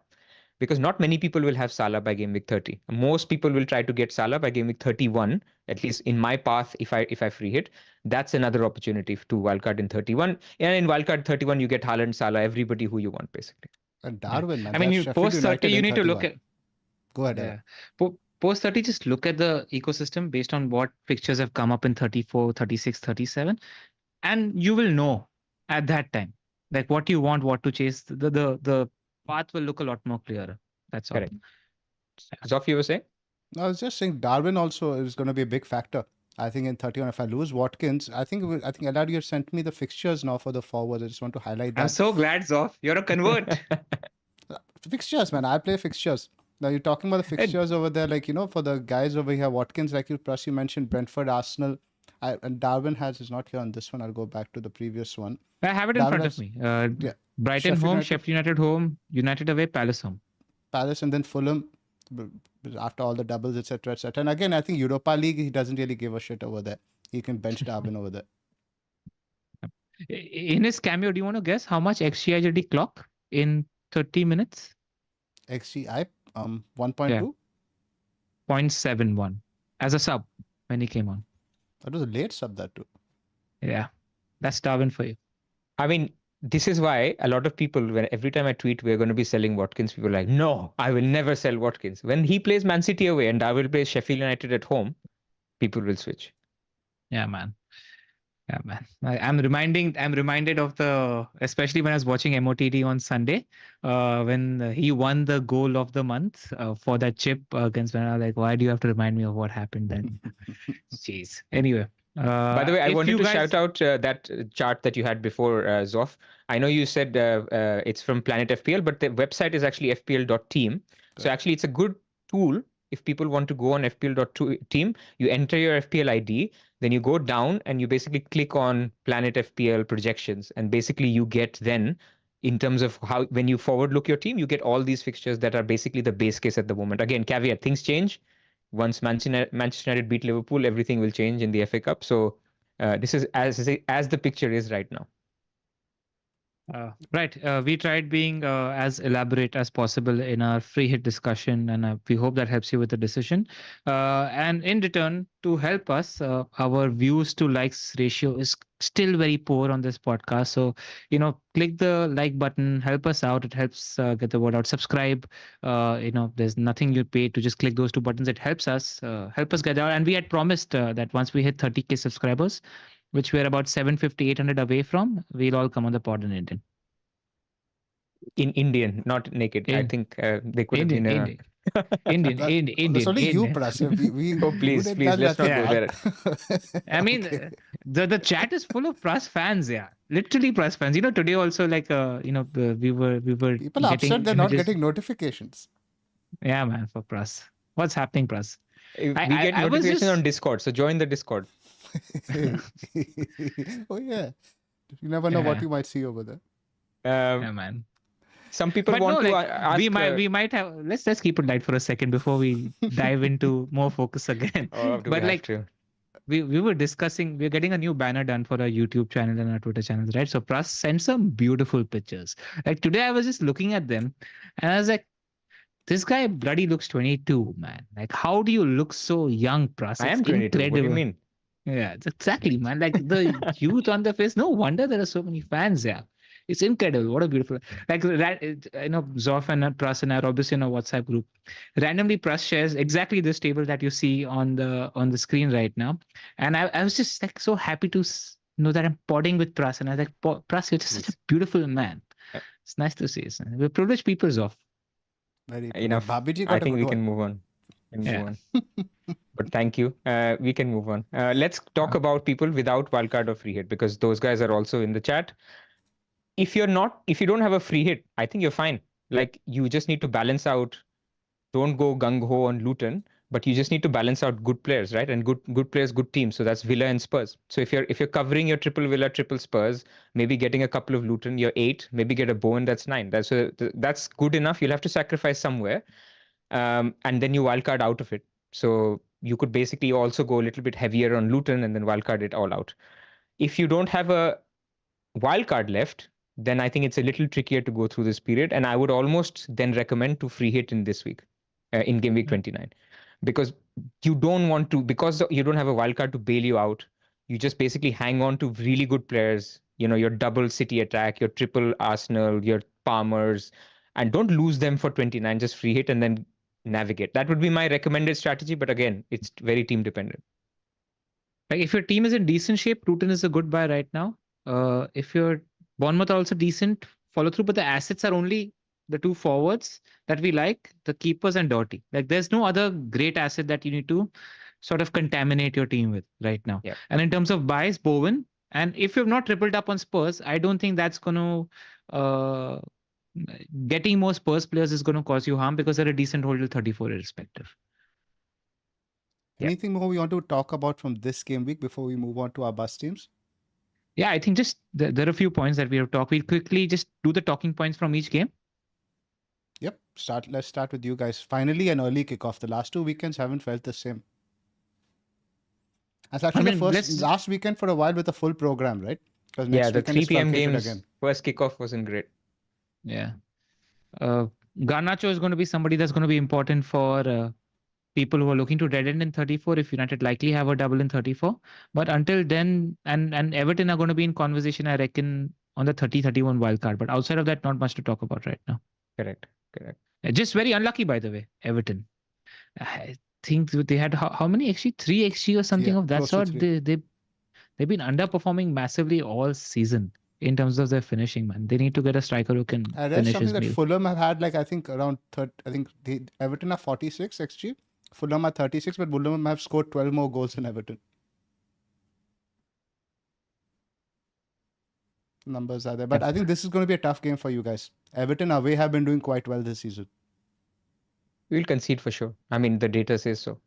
B: Because not many people will have Salah by game week 30. Most people will try to get Salah by game week 31, at least in my path, if I free hit. That's another opportunity to wildcard in 31. And in wildcard 31, you get Haaland, Salah, everybody who you want, basically.
A: And Darwin, man.
C: I mean, you post 30, you need to look at...
A: Go ahead.
C: Post 30, just look at the ecosystem based on what fixtures have come up in 34, 36, 37. And you will know at that time, like what you want, what to chase. The path will look a lot more clearer. That's all.
B: Correct. Zoph, you were saying?
A: I was just saying Darwin also is going to be a big factor. I think in 31, if I lose Watkins, I think Eladio sent me the fixtures now for the forwards. I just want to highlight that.
C: I'm so glad, Zoph. You're a convert.
A: Fixtures, man. I play fixtures. Now you're talking about the fixtures over there, like, for the guys over here, Watkins, like you mentioned, Brentford, Arsenal. And Darwin is not here on this one. I'll go back to the previous one.
C: I have it in front of me. Brighton home, Sheffield United home, United away, Palace home.
A: Palace and then Fulham after all the doubles, etc., etc. And again, I think Europa League, he doesn't really give a shit over there. He can bench Darwin over there.
C: In his cameo, do you want to guess how much XGI did he clock in 30 minutes?
A: XGI, 1.2?
C: 0.71 as a sub when he came on.
A: That was a late sub, that too.
C: Yeah, that's Darwin for you.
B: I mean, this is why a lot of people, when every time I tweet, we're going to be selling Watkins, people are like, no, I will never sell Watkins. When he plays Man City away and Darwin plays Sheffield United at home, people will switch.
C: Yeah, man. I'm reminded of especially when I was watching MOTD on Sunday, when he won the goal of the month for that chip against Venera. Like, why do you have to remind me of what happened then? Jeez. Anyway,
B: By the way, I
C: If
B: wanted
C: you
B: to
C: guys,
B: shout out that chart that you had before, Zoph. I know you said it's from Planet FPL, but the website is actually fpl.team. So
A: Correct.
B: actually, it's a good tool if people want to go on fpl.team. You enter your FPL ID, then you go down and you basically click on Planet FPL projections, and basically you get then, in terms of how when you forward look your team, you get all these fixtures that are basically the base case at the moment. Again, caveat: things change. Once Manchester United beat Liverpool, everything will change in the FA Cup. So this is as the picture is right now.
C: right, we tried being as elaborate as possible in our free hit discussion, and we hope that helps you with the decision. And in return, to help us, our views to likes ratio is still very poor on this podcast. So, click the like button, help us out. It helps get the word out. Subscribe. There's nothing you pay to just click those two buttons. It helps us get out. And we had promised that once we hit 30K subscribers, which we're about 750, 800 away from, we'll all come on the pod in Indian.
B: In Indian, not naked. I think they could have been
C: Indian. Indian.
A: That's only you,
C: Indian.
A: Pras.
B: Oh, please,
A: didn't
B: please,
A: tell
B: let's not
A: nothing.
B: go there.
C: I mean,
A: Okay.
C: the chat is full of Pras fans, yeah. Literally Pras fans. Today also, like, we were
A: People are
C: getting
A: upset they're not
C: images.
A: getting notifications.
C: Yeah, man, for Pras. What's happening, Pras?
B: We
C: I-
B: get
C: I was
B: notifications
C: just-
B: on Discord, so join the Discord.
A: Oh yeah, you never know what
C: Yeah.
A: you might see over there.
C: Yeah, man.
B: Some people
C: But
B: want
C: no,
B: to
C: like,
B: ask.
C: we might have. Let's keep it light for a second before we dive into more focus again.
B: Oh, do we
C: But
B: have
C: like,
B: to?
C: we were discussing, we're getting a new banner done for our YouTube channel and our Twitter channels, right? So Pras sent some beautiful pictures. Like today I was just looking at them and I was like, this guy bloody looks 22, man. Like, how do you look so young, Pras?
B: I
C: It's
B: am 22. What do you
C: incredible.
B: mean?
C: Yeah, exactly, man. Like the youth on the face. No wonder there are so many fans. Yeah, it's incredible. What a beautiful. Like Zoph and Pras and I are obviously in a WhatsApp group. Randomly, Pras shares exactly this table that you see on the screen right now, and I was just like so happy to know that I'm podding with Pras, and I was like, Pras, you're just such a beautiful man. It's nice to see. We're privileged people, Zoph.
A: Very
B: Enough.
A: Bhabiji
B: I
A: got a
B: think
A: good
B: we
A: one.
B: can move on.
C: Yeah.
B: But thank you. We can move on. Let's talk about people without wildcard or free hit, because those guys are also in the chat. If you don't have a free hit, I think you're fine. Like, you just need to balance out. Don't go gung ho on Luton, but you just need to balance out good players, right? And good players, good teams. So that's Villa and Spurs. So if you're covering your triple Villa, triple Spurs, maybe getting a couple of Luton, you're 8. Maybe get a Bowen, that's 9. That's good enough. You'll have to sacrifice somewhere, and then you wildcard out of it. So you could basically also go a little bit heavier on Luton and then wildcard it all out. If you don't have a wildcard left, then I think it's a little trickier to go through this period. And I would almost then recommend to free hit in this week, in game week 29, because you don't want to, because you don't have a wildcard to bail you out. You just basically hang on to really good players, your double City attack, your triple Arsenal, your Palmers, and don't lose them for 29, just free hit and then navigate. That would be my recommended strategy. But again, it's very team dependent.
C: Like if your team is in decent shape, Luton is a good buy right now. If your Bournemouth are also decent, follow through. But the assets are only the two forwards that we like, the keepers and Doughty. Like there's no other great asset that you need to sort of contaminate your team with right now.
B: Yeah.
C: And in terms of buys, Bowen. And if you've not tripled up on Spurs, I don't think that's going to getting more Spurs players is going to cause you harm because they're a decent hold till 34 irrespective.
A: Anything more we want to talk about from this game week before we move on to our bus teams?
C: Yeah, I think just there are a few points that we have talked. We'll quickly just do the talking points from each game.
A: Yep. Let's start with you guys. Finally, an early kickoff. The last 2 weekends haven't felt the same. That's actually the last weekend for a while with a full program, right?
B: Because the 3 p.m. games, again. First kickoff wasn't great.
C: Yeah. Garnacho is going to be somebody that's going to be important for people who are looking to dead end in 34 if United likely have a double in 34. But until then, and Everton are going to be in conversation, I reckon, on the 30-31 wildcard. But outside of that, not much to talk about right now.
B: Correct.
C: Just very unlucky, by the way, Everton. I think they had how many XG? 3 XG or something of that sort. They've been underperforming massively all season in terms of their finishing, man. They need to get a striker who can finish his meal.
A: Fulham have had I think around Everton are 46 XG. Fulham are 36, but Fulham have scored 12 more goals than Everton. numbers are there. But I think this is going to be a tough game for you guys. Everton away have been doing quite well this season.
B: We'll concede for sure. I mean, the data says so.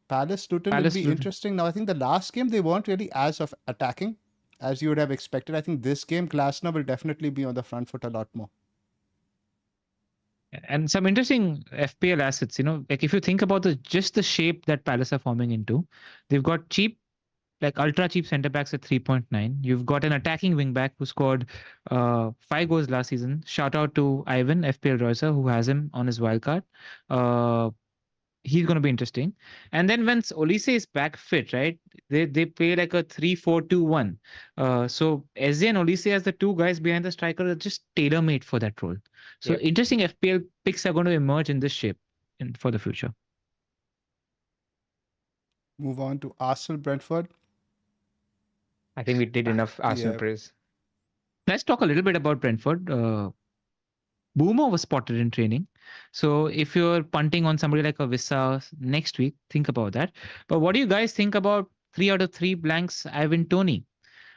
A: Palace Luton will be interesting. Now, I think the last game they weren't really as of attacking as you would have expected. I think this game Glasner will definitely be on the front foot a lot more.
C: And some interesting FPL assets, like if you think about just the shape that Palace are forming into, they've got cheap, like ultra cheap centre backs at 3.9. You've got an attacking wing back who scored 5 goals last season. Shout out to Ivan, FPL Roycer, who has him on his wildcard. He's going to be interesting. And then once Olise is back fit, right, they play like a 3-4-2-1. So Eze and Olise as the two guys behind the striker are just tailor-made for that role. So interesting FPL picks are going to emerge in this shape for the future.
A: Move on to Arsenal Brentford.
B: I think we did enough Arsenal praise.
C: Let's talk a little bit about Brentford. Boomer was spotted in training. So if you're punting on somebody like a Wissa next week, think about that. But what do you guys think about 3 out of 3 blanks Ivan Toney?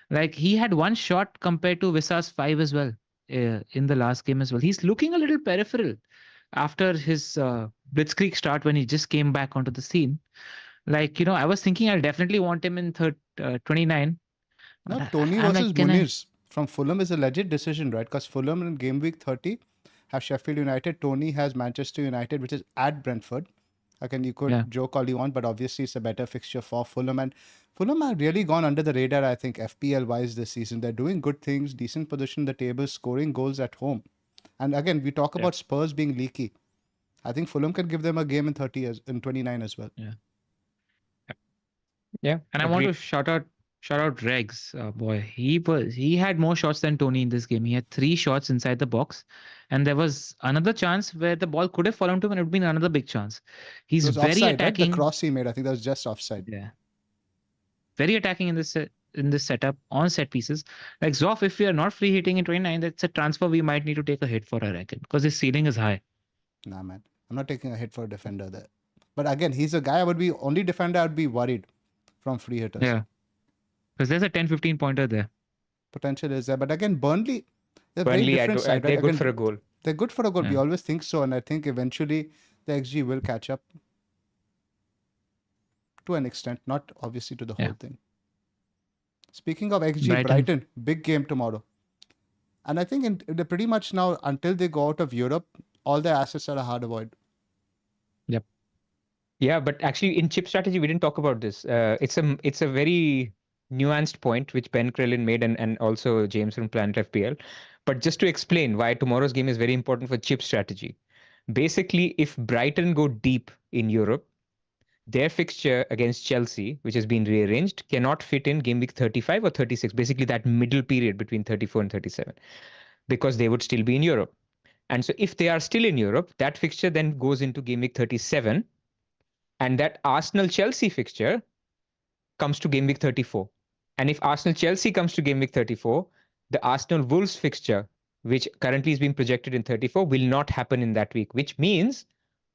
C: Like he had 1 shot compared to Vissa's 5 as well in the last game as well. He's looking a little peripheral after his blitzkrieg start when he just came back onto the scene. Like, I was thinking I'll definitely want him in 29.
A: No, Toney versus Muniz from Fulham is a legit decision, right? Because Fulham in game week 30 have Sheffield United. Toney has Manchester United, which is at Brentford. Again, you could joke all you want, but obviously it's a better fixture for Fulham. And Fulham have really gone under the radar, I think, FPL-wise this season. They're doing good things, decent position in the table, scoring goals at home. And again, we talk about Spurs being leaky. I think Fulham can give them a game in 29 as well.
C: Yeah. And I want to shout out Regs, boy. He had more shots than Toney in this game. He had 3 shots inside the box, and there was another chance where the ball could have fallen to him, and it would have been another big chance. He's very
A: offside,
C: attacking.
A: Right? The cross he made, I think that was just offside.
C: Yeah, very attacking in this setup on set pieces. Like Zoph, if we are not free hitting in 29, that's a transfer we might need to take a hit for, I reckon, because his ceiling is high.
A: Nah, man, I'm not taking a hit for a defender there. But again, he's a guy only defender I'd be worried from free hitters.
C: Yeah. Because there's a 10-15 pointer there.
A: Potential is there. But again, Burnley,
B: they're good for a goal.
A: They're good for a goal. We always think so. And I think eventually the XG will catch up to an extent, not obviously to the whole thing. Speaking of XG, Brighton, big game tomorrow. And I think they're pretty much now, until they go out of Europe, all their assets are a hard avoid.
C: Yep.
B: Yeah, but actually in chip strategy, we didn't talk about this. It's a very nuanced point which Ben Krellin made and also James from Planet FPL. But just to explain why tomorrow's game is very important for chip strategy. Basically, if Brighton go deep in Europe, their fixture against Chelsea, which has been rearranged, cannot fit in game week 35 or 36, basically that middle period between 34 and 37, because they would still be in Europe. And so if they are still in Europe, that fixture then goes into game week 37, and that Arsenal-Chelsea fixture comes to game week 34. And if Arsenal-Chelsea comes to game week 34, the Arsenal-Wolves fixture, which currently is being projected in 34, will not happen in that week, which means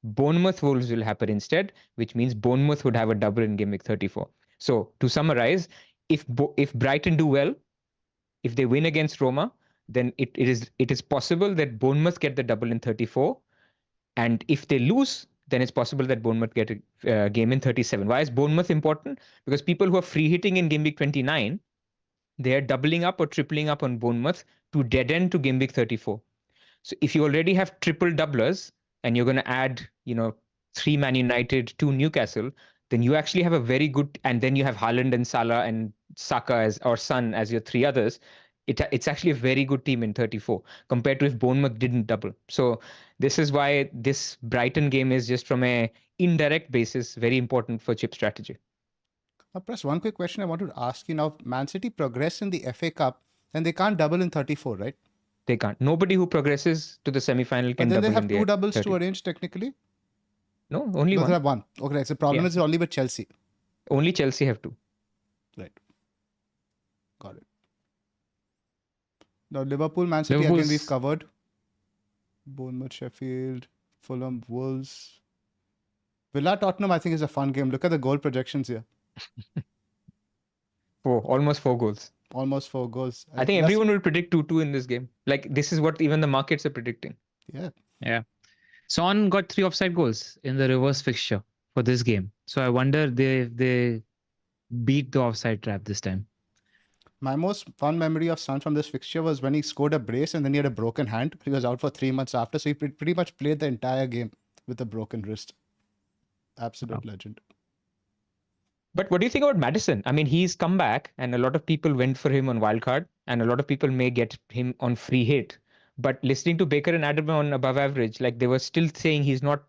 B: Bournemouth-Wolves will happen instead, which means Bournemouth would have a double in game week 34. So to summarize, if Brighton do well, if they win against Roma, then it is possible that Bournemouth get the double in 34. And if they lose, then it's possible that Bournemouth get a game in 37. Why is Bournemouth important? Because people who are free hitting in game week 29, they are doubling up or tripling up on Bournemouth to dead end to game week 34. So if you already have triple doublers and you're going to add, 3 Man United, 2 Newcastle, then you actually have a very good, and then you have Haaland and Salah and Saka or Son as your 3 others. It's actually a very good team in 34 compared to if Bournemouth didn't double. So this is why this Brighton game is just from a indirect basis very important for chip strategy.
A: Pras, one quick question I wanted to ask you now. Man City progress in the FA Cup, and they can't double in 34, right?
B: They can't. Nobody who progresses to the semi-final can double in the
A: But then they have 2 doubles
B: 30.
A: to arrange technically?
B: No, only one.
A: They have 1. Okay, so the problem is only with Chelsea.
B: Only Chelsea have 2.
A: Right. Got it. Now, Liverpool, Man City, again we've covered. Bournemouth, Sheffield, Fulham, Wolves. Villa, Tottenham, I think is a fun game. Look at the goal projections here.
B: Almost 4 goals.
A: almost 4 goals.
B: I think everyone will predict 2-2 in this game. Like, this is what even the markets are predicting.
A: Yeah.
C: Yeah. Son got 3 offside goals in the reverse fixture for this game. So I wonder they beat the offside trap this time.
A: My most fun memory of Son from this fixture was when he scored a brace and then he had a broken hand. He was out for 3 months after, so he pretty much played the entire game with a broken wrist. Absolute legend.
B: But what do you think about Maddison? I mean, he's come back and a lot of people went for him on Wildcard and a lot of people may get him on free hit. But listening to Baker and Adam on above average, like they were still saying he's not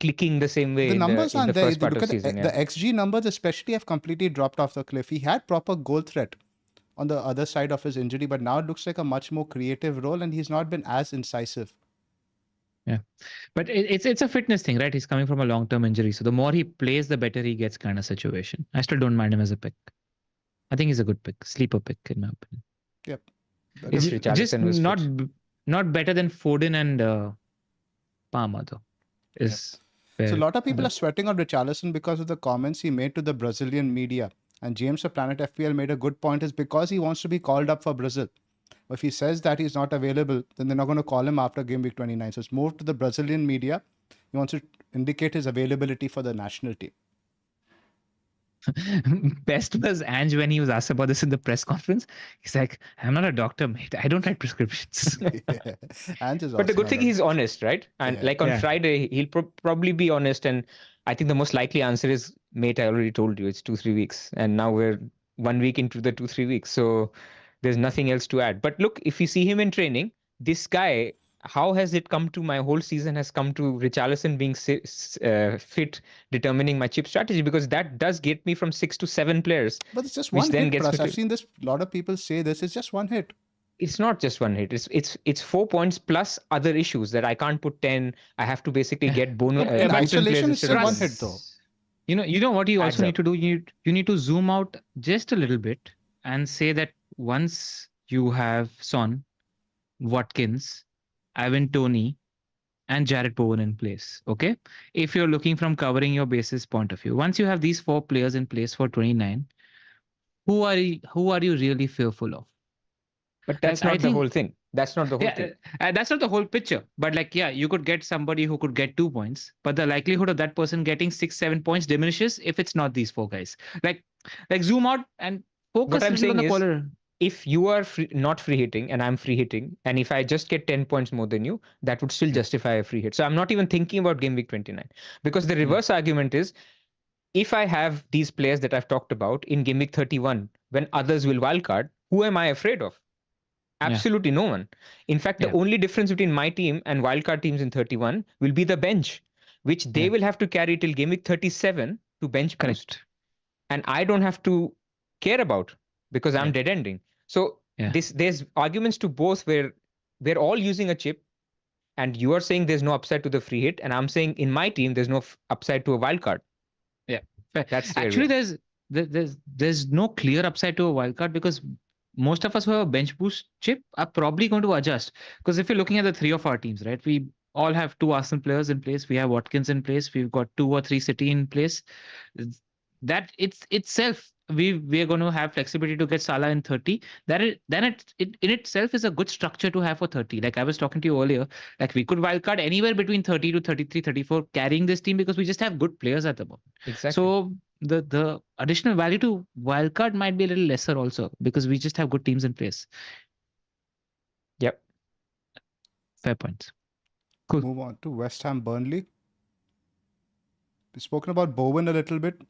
B: clicking the same way
A: The numbers
B: in
A: aren't
B: the
A: there.
B: first part
A: Look
B: of
A: at
B: the season.
A: the XG numbers especially have completely dropped off the cliff. He had proper goal threat on the other side of his injury, but now it looks like a much more creative role and he's not been as incisive.
C: Yeah, but it's a fitness thing, right? He's coming from a long-term injury, so the more he plays, the better he gets, kind of situation. I still don't mind him as a pick. I think he's a good pick, sleeper pick in my opinion.
A: Yep.
B: If
C: It's just
B: Richarlison was
C: not better than Foden and Palmer though. Is
A: So a
C: fair.
A: lot of people are sweating on Richarlison because of the comments he made to the Brazilian media. And James of Planet FPL made a good point is because he wants to be called up for Brazil. If he says that he's not available, then they're not going to call him after game week 29. So it's moved to the Brazilian media. He wants to indicate his availability for the national team.
C: Best was Ange when he was asked about this in the press conference. He's like, "I'm not a doctor, mate. I don't write prescriptions."
A: Yeah. And
B: But the good thing he's honest, right? And
A: Yeah.
B: like on
C: Yeah.
B: Friday, he'll probably be honest. And I think the most likely answer is, mate, I already told you it's 2-3 weeks. And now we're 1 week into the 2-3 weeks. So there's nothing else to add. But look, if you see him in training, this guy, how has it come to my whole season has come to Richarlison being fit, determining my chip strategy, because that does get me from 6 to 7 players.
A: But it's just
B: which
A: one
B: then
A: hit,
B: gets
A: Pras.
B: me to-
A: I've seen this. A lot of people say this. It's just one hit.
B: It's not just one hit. It's 4 points plus other issues that I can't put 10. I have to basically get bonus.
A: In
B: captain
A: isolation,
B: players
A: it's
B: instead of
A: still one
B: bonus.
A: hit though.
C: You know what you
B: Adds
C: also need
B: up.
C: to do. You need to zoom out just a little bit and say that once you have Son, Watkins, Ivan Toney, and Jared Bowen in place, okay? If you're looking from covering your bases point of view, once you have these 4 players in place for 29, who are you really fearful of?
B: But that's
C: I
B: not the
C: think-
B: whole thing. That's not the whole thing.
C: That's not the whole picture. But like, yeah, you could get somebody who could get 2 points, but the likelihood of that person getting 6-7 points diminishes if it's not these 4 guys. Like zoom out and focus
B: I'm
C: a little on
B: saying
C: the
B: is-
C: quality.
B: If you are not free hitting and I'm free hitting, and if I just get 10 points more than you, that would still justify a free hit. So I'm not even thinking about game week 29, because the reverse argument is, if I have these players that I've talked about in game week 31, when others will wildcard, who am I afraid of? Absolutely no one. In fact, the only difference between my team and wildcard teams in 31 will be the bench, which they will have to carry till game week 37 to bench boost.
C: Correct.
B: And I don't have to care about, because I'm dead ending. So there's arguments to both where we're all using a chip, and you are saying there's no upside to the free hit, and I'm saying in my team there's no upside to a wild card.
C: Yeah,
B: that's
C: actually there's no clear upside to a wildcard, because most of us who have a bench boost chip are probably going to adjust. Because if you're looking at the 3 of our teams, right, we all have 2 Arsenal players in place. We have Watkins in place. We've got 2 or 3 City in place. That itself, we are going to have flexibility to get Salah in 30. It in itself is a good structure to have for 30. Like I was talking to you earlier, like we could wildcard anywhere between 30 to 33, 34 carrying this team, because we just have good players at the moment.
B: Exactly.
C: So the additional value to wildcard might be a little lesser also, because we just have good teams in place.
B: Yep.
C: Fair points. Cool.
A: Move on to West Ham Burnley. We've spoken about Bowen a little bit.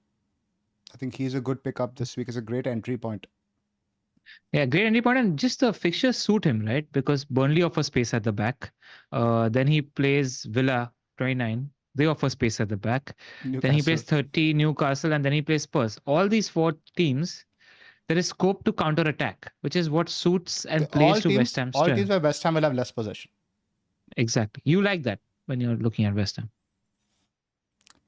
A: I think he's a good pickup this week. It's a great entry point.
C: Yeah, great entry point, and just the fixtures suit him, right? Because Burnley offers space at the back. Then he plays Villa 29. They offer space at the back. Then he plays 30 Newcastle, and then he plays Spurs. All these 4 teams, there is scope to counter attack, which is what suits and plays to West Ham's
A: All
C: strength.
A: teams where West Ham will have less possession.
C: Exactly. You like that when you're looking at West Ham.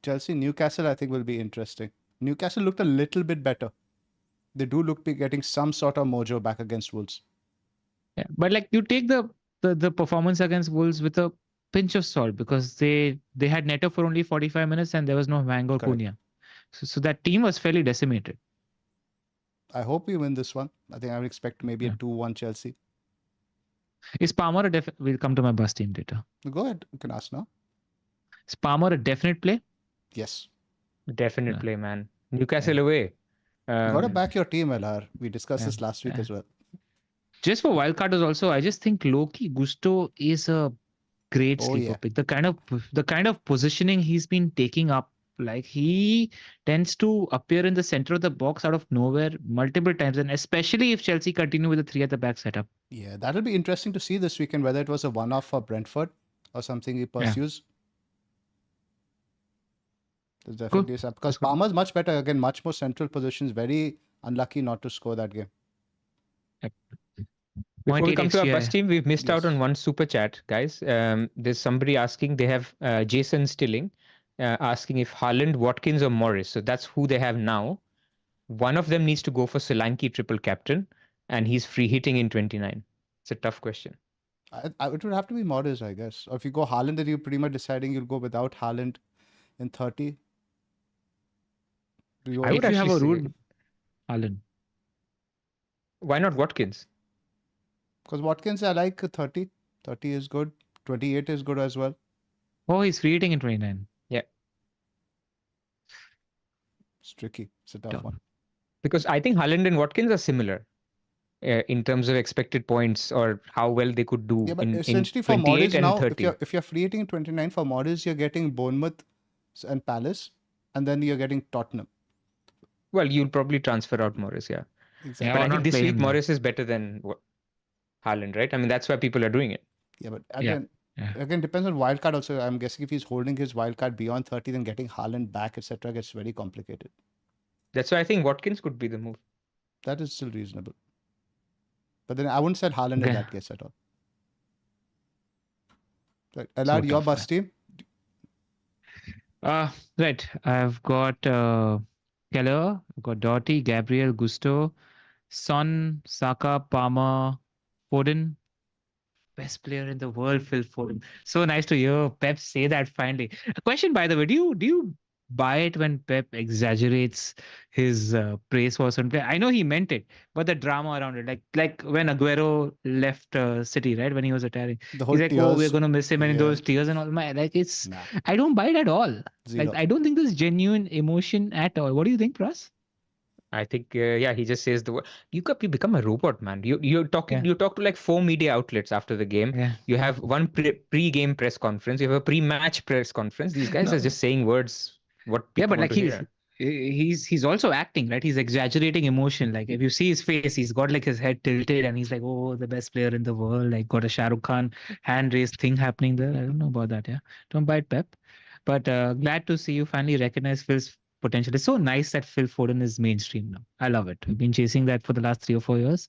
A: Chelsea, Newcastle, I think will be interesting. Newcastle looked a little bit better. They do look to be getting some sort of mojo back against Wolves.
C: Yeah, but like you take the performance against Wolves with a pinch of salt, because they had Neto for only 45 minutes and there was no Wang or
A: Correct.
C: Cunha. So that team was fairly decimated.
A: I hope we win this one. I think I would expect maybe a
C: Yeah.
A: 2-1 Chelsea.
C: Is Palmer a we'll come to my bus team later.
A: Go ahead. You can ask now.
C: Is Palmer a definite play?
A: Yes.
B: Definite
C: Yeah.
B: play, man. Newcastle away.
A: You got to back your team, LR. We discussed
C: Yeah.
A: this last week
C: Yeah.
A: as well.
C: Just for wildcarders also, I just think Loki Gusto is a great
A: Oh,
C: sleeper
A: yeah.
C: pick. The kind of positioning he's been taking up, like he tends to appear in the center of the box out of nowhere multiple times, and especially if Chelsea continue with the 3 at the back setup.
A: Yeah, that'll be interesting to see this weekend whether it was a one-off for Brentford or something he pursues. There's definitely some, because
C: That's good.
A: Palmer's much better again, much more central positions. Very unlucky not to score that game.
B: Before we
C: 0.8
B: come to our
C: XGI.
B: bus team, we've missed out
A: Yes.
B: on one super chat, guys. There's somebody asking, they have Jason Stilling asking if Haaland, Watkins, or Morris. So that's who they have now. One of them needs to go for Solanke triple captain, and he's free hitting in 29. It's a tough question.
A: It would have to be Morris, I guess. Or if you go Haaland, then you're pretty much deciding you'll go without Haaland in 30. Do you
B: I would
C: If you have
B: actually
C: a
B: say,
C: rule, Haaland.
B: why not Watkins?
A: Because Watkins, I like 30. 30 is good. 28 is good as well.
C: Oh, he's free hitting in 29.
A: It's tricky. It's a tough
C: Tough.
A: one.
B: Because I think Haaland and Watkins are similar in terms of expected points or how well they could do
A: Yeah, but
B: in
A: essentially for
B: 28
A: Morris
B: and
A: now,
B: 30.
A: if you're free hitting in 29 for Morris, you're getting Bournemouth and Palace, and then you're getting Tottenham.
B: Well, you'll probably transfer out Morris, yeah.
A: Exactly.
C: Yeah,
B: But
C: or
B: I think
C: not
B: this
C: play
B: week
C: him now.
B: Morris is better than Haaland, right? I mean, that's why people are doing it.
A: Yeah, but
C: Yeah.
A: again, depends on wildcard also. I'm guessing if he's holding his wildcard beyond 30, then getting Haaland back, etc., gets very complicated.
B: That's why I think Watkins could be the move.
A: That is still reasonable. But then I wouldn't set Haaland in
C: Okay.
A: that case at all. Right. LR, your
C: tough,
A: bus team?
C: Right. I've got Keller, I've got Doughty, Gabriel, Gusto, Son, Saka, Palmer, Foden. Best player in the world, Phil Foden. So nice to hear Pep say that finally. A question, by the way, do you buy it when Pep exaggerates his praise for certain player? I know he meant it, but the drama around it, like when Aguero left City, right, when he was retiring,
A: The whole
C: he's like, "Oh, we're
A: tears.
C: gonna miss him," and
A: Yeah.
C: those tears and all. Like it's,
A: Nah,
C: I don't buy it at all.
A: zero.
C: Like I don't think there's genuine emotion at all. What do you think, Pras?
B: I think, yeah, he just says the word. You become a robot, man. You talk
C: Yeah.
B: you talk to like 4 media outlets after the game.
C: Yeah.
B: You have one pre-game press conference. You have a pre-match press conference. These guys
C: No.
B: are just saying words what
C: Yeah,
B: people
C: but
B: want
C: like
B: to hear.
C: he's also acting, right? He's exaggerating emotion. Like if you see his face, he's got like his head tilted and he's like, "Oh, the best player in the world." Like got a Shah Rukh Khan hand raised thing happening there. I don't know about that. Yeah, don't buy it, Pep. But glad to see you finally recognize Phil's potential. It's so nice that Phil Foden is mainstream now. I love it. We've been chasing that for the last 3 or 4 years.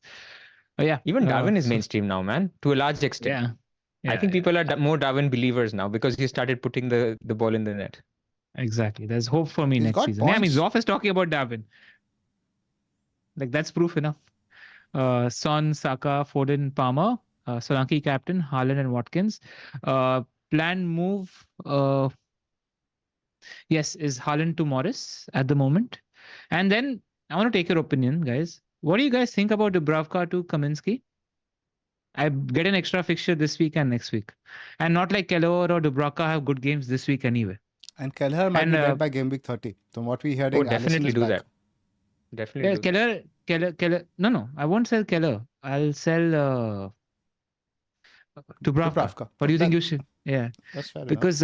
C: But yeah,
B: Even Darwin is
C: so-
B: mainstream now, man, to a large extent.
C: Yeah.
B: I think people are more Darwin believers now because he started putting the ball in the net.
C: Exactly. There's hope for me
A: He's
C: next
A: got
C: season. Yeah, I mean,
A: points.
C: Zoph is talking about Darwin. Like that's proof enough. Son, Saka, Foden, Palmer, Solanke captain, Haaland and Watkins. Planned move, yes, is Haaland to Morris at the moment. And then I want to take your opinion, guys. What do you guys think about Dubravka to Kaminsky? I get an extra fixture this week and next week. And not like Keller or Dubravka have good games this week anyway.
A: And Kelleher might
C: And,
A: be dead by game week 30. From what we heard,
B: Oh, definitely do that. Definitely
C: Yeah,
B: do that.
C: Keller. No, I won't sell Keller. I'll sell Dubravka.
A: Dubravka.
C: What do you think
A: That-
C: you should? Yeah,
A: That's fair enough.
C: because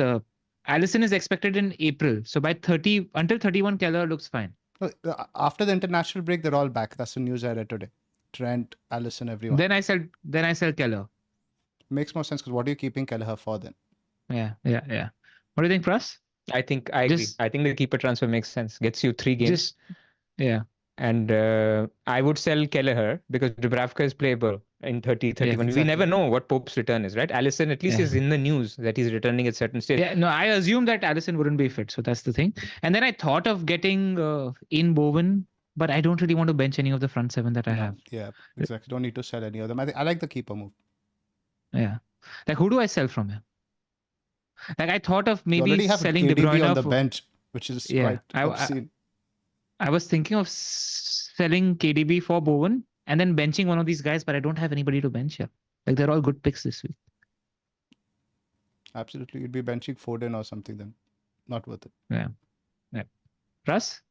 C: Allison is expected in April. So by 30 until 31, Keller looks fine.
A: No, after the international break, they're all back. That's the news I read today. Trent, Allison, everyone.
C: Then I sell Keller.
A: Makes more sense because what are you keeping Kelleher for then?
C: Yeah. What do you think, Pras?
B: I think I agree.
C: Just-
B: I think the keeper transfer makes sense. Gets you 3 games.
C: Yeah.
B: And I would sell Kelleher because Dubravka is playable in 30, 31.
A: exactly.
B: We never know what Pope's return is, right? Allison at least
C: Yeah.
B: is in the news that he's returning at certain stage.
C: Yeah, no, I assume that Allison wouldn't be fit. So that's the thing. And then I thought of getting in Bowen, but I don't really want to bench any of the front 7 that I
A: No,
C: have.
A: Yeah, exactly. Don't need to sell any of them. I like the keeper move.
C: Yeah. Like, who do I sell from here? Like, I thought of
A: You
C: maybe
A: already have
C: selling De
A: KDB
C: Bruyne
A: on the
C: for-
A: bench, which is
C: Yeah,
A: quite obscene.
C: I was thinking of selling KDB for Bowen and then benching one of these guys, but I don't have anybody to bench here. Like they're all good picks this week.
A: Absolutely. You'd be benching Foden or something then. Not worth it.
C: Yeah. Pras?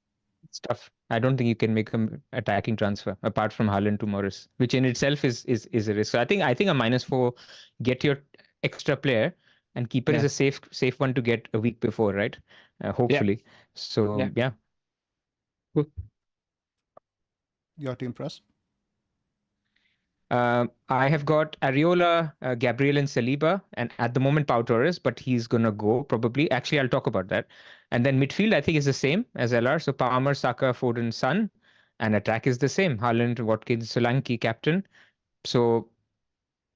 B: It's tough. I don't think you can make an attacking transfer apart from Haaland to Morris, which in itself is a risk. So I think a -4, get your extra player, and keeper is a safe one to get a week before, right? Hopefully. So yeah.
C: Cool.
A: Your team, Pras?
B: I have got Areola, Gabriel, and Saliba, and at the moment Pau Torres, but he's gonna go probably. Actually, I'll talk about that. And then midfield, I think, is the same as LR. So Palmer, Saka, Foden, Son, and attack is the same. Haaland, Watkins, Solanke, captain. So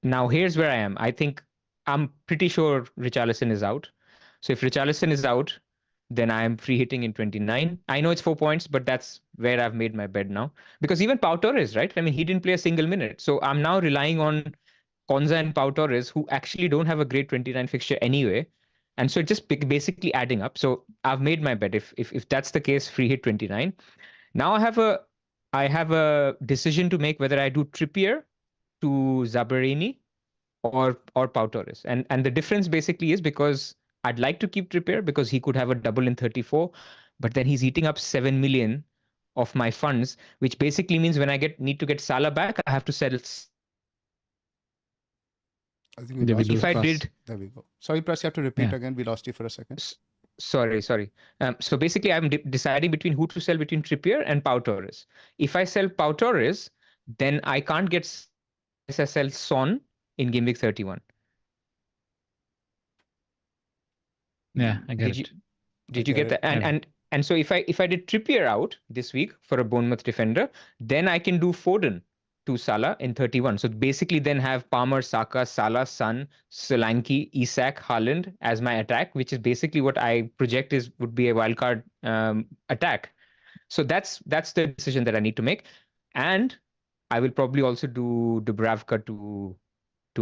B: now here's where I am. I think I'm pretty sure Richarlison is out. So if Richarlison is out, then I am free hitting in 29. I know it's 4 points, but that's where I've made my bed now. Because even Pau Torres, right? I mean, he didn't play a single minute. So I'm now relying on Konza and Pau Torres, who actually don't have a great 29 fixture anyway. And so it's just basically adding up. So I've made my bed. If that's the case, free hit 29. Now I have a decision to make whether I do Trippier to Zabarini or Pau Torres. And the difference basically is because I'd like to keep Trippier because he could have a double in 34, but then he's eating up 7 million of my funds, which basically means when I need to get Salah back, I have to sell.
A: I think we lost
B: if I did,
A: there we go. Sorry, Pras, you have to repeat again. We lost you for a second.
B: Sorry. So basically, I'm deciding between who to sell between Trippier and Pau Torres. If I sell Pau Torres, then I can't get SSL Son in Gameweek 31.
C: Yeah, I get it.
B: Did you get that? And so if I did Trippier out this week for a Bournemouth defender, then I can do Foden to Salah in 31. So basically then have Palmer, Saka, Salah, Son, Solanke, Isak, Haaland as my attack, which is basically what I project would be a wildcard attack. So that's the decision that I need to make. And I will probably also do Dubravka to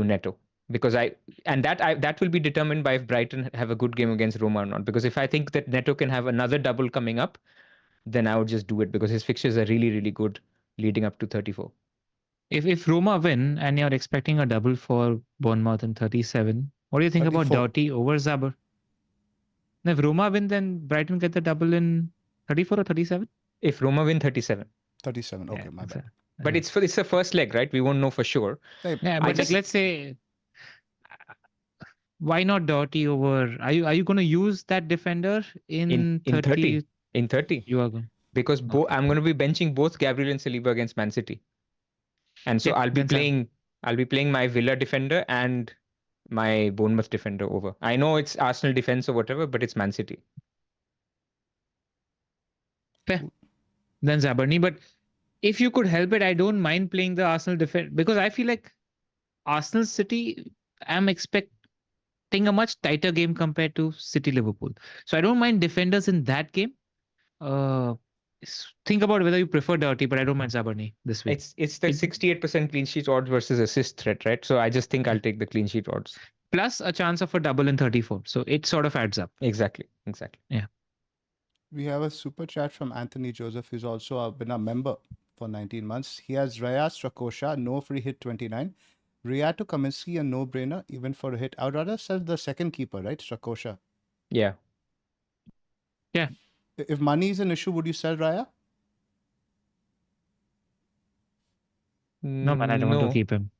B: Neto. Because that will be determined by if Brighton have a good game against Roma or not. Because if I think that Neto can have another double coming up, then I would just do it because his fixtures are really, really good leading up to 34.
C: If Roma win and you're expecting a double for Bournemouth in 37, what do you think
A: 34.
C: about Doughty over Zaber? If Roma win, then Brighton get the double in 34 or 37?
B: If Roma win, 37.
A: 37. Okay, my bad.
B: But it's the first leg, right? We won't know for sure.
C: Yeah, but let's say, why not Doughty over? Are you going to use that defender in 30?
B: In 30.
C: You are going.
B: Because I'm going to be benching both Gabriel and Saliba against Man City. And so I'll be playing my Villa defender and my Bournemouth defender over. I know it's Arsenal defense or whatever, but it's Man City.
C: Fair. Then Zabarni, but if you could help it, I don't mind playing the Arsenal defense because I feel like Arsenal City, I'm expecting a much tighter game compared to City Liverpool. So I don't mind defenders in that game. Think about whether you prefer Doughty, but I don't mind Zabarni this week.
B: It's the 68% clean sheet odds versus assist threat, right? So I just think I'll take the clean sheet odds.
C: Plus a chance of a double in 34. So it sort of adds up.
B: Exactly.
C: Yeah.
A: We have a super chat from Anthony Joseph, who's also been a member for 19 months. He has Raya Strakosha, no free hit 29. Raya to Kaminsky, a no-brainer, even for a hit. I would rather sell the second keeper, right? Strakosha.
B: Yeah.
A: If money is an issue, would you sell Raya?
C: No, man, I don't want to keep him.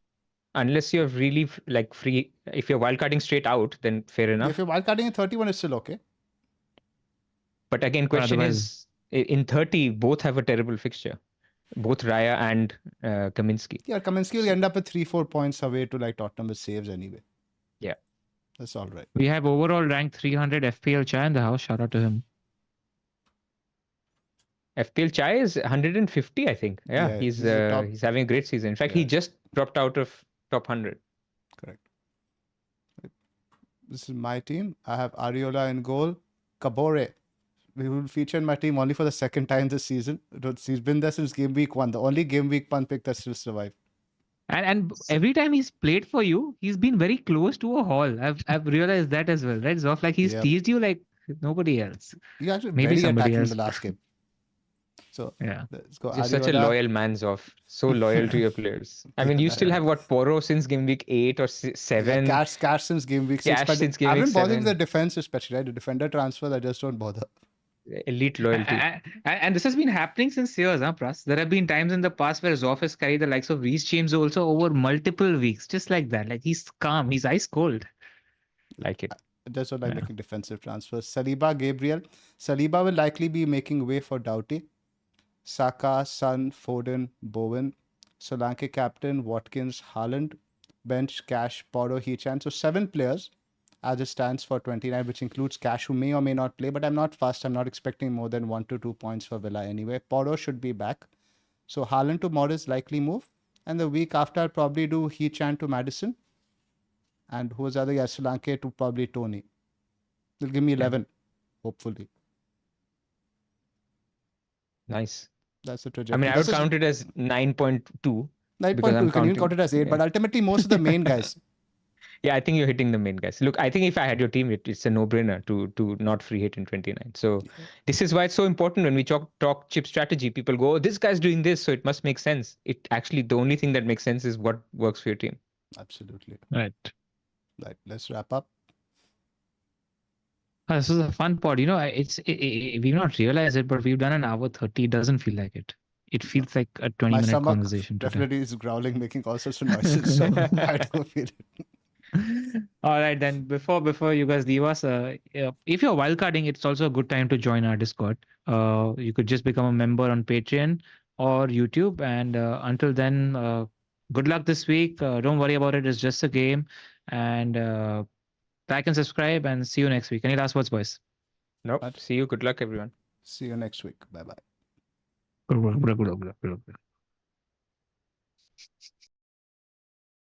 B: Unless you're really free. If you're wildcarding straight out, then fair enough.
A: If you're wildcarding in 31, it's still okay.
B: But again, question is, in 30, both have a terrible fixture. Both Raya and Kaminsky.
A: Yeah, Kaminsky will end up at 3-4 points away to Tottenham with saves anyway.
B: Yeah.
A: That's all right.
C: We have overall ranked 300 FPL Chai in the house. Shout out to him.
B: FPL Chai is 150, I think. Yeah, he's having a great season. In fact, he just dropped out of top 100.
A: Correct. This is my team. I have Areola in goal. Kabore. He will feature in my team only for the second time this season. He's been there since game week 1. The only game week 1 pick that still survived.
C: And every time he's played for you, he's been very close to a haul. I've realized that as well, right? Zoph, he's teased you like nobody else.
A: He actually
C: maybe
A: very
C: somebody
A: attacking
C: else
A: in the last game. So
C: Yeah.
A: let's go.
B: You're such a
A: Ariola.
B: loyal man, Zoph. So loyal to your players. I mean, you still have what, Poro since game week 8 or
A: Yeah,
B: 7,
A: Cash since game week 6,
B: Cash
A: but
B: since
A: I
B: game week
A: haven't bothered with the
B: 7.
A: defense, especially, right? The defender transfer, I just don't bother.
B: Elite loyalty.
C: And this has been happening since years, huh, Pras? There have been times in the past where Zoph has carried the likes of Reece James also over multiple weeks, just like that. Like he's calm, he's ice cold.
B: Like it.
A: I just don't like
C: Yeah.
A: making defensive transfers. Saliba, Gabriel. Saliba will likely be making way for Doughty. Saka, Son, Foden, Bowen. Solanke captain, Watkins, Haaland. Bench, Cash, Porro, Hechan. So 7 players as it stands for 29, which includes Cash, who may or may not play, but I'm not fast. I'm not expecting more than 1 to 2 points for Villa anyway. Porro should be back. So Haaland to Morris likely move. And the week after, I'll probably do Hechan to Madison. And who was the other? Yeah, Solanke to probably Tony. They'll give me 11, hopefully.
B: Nice.
A: That's the
B: I
A: trajectory.
B: mean, I would count it as 9.2.
A: 9.2, you can even count it as 8, but ultimately most of the main guys.
B: Yeah, I think you're hitting the main guys. Look, I think if I had your team, it's a no-brainer to not free hit in 29. So this is why it's so important when we talk chip strategy. People go, oh, this guy's doing this, so it must make sense. It actually, the only thing that makes sense is what works for your team.
A: Absolutely.
C: Right.
A: Right. Let's wrap up.
C: This is a fun pod. You know, we've not realized it, but we've done an hour 30. It doesn't feel like it. It feels like a 20-minute
A: stomach
C: conversation today.
A: definitely is growling, making all sorts of noises. So I don't feel it.
C: All right, then before you guys leave us, if you're wildcarding, it's also a good time to join our Discord. You could just become a member on Patreon or YouTube. And until then, good luck this week. Don't worry about it. It's just a game. And like and subscribe, and see you next week. Any last words, boys?
B: Nope.
A: Right.
B: See you. Good luck, everyone.
A: See you next week. Bye-bye.
C: Good luck.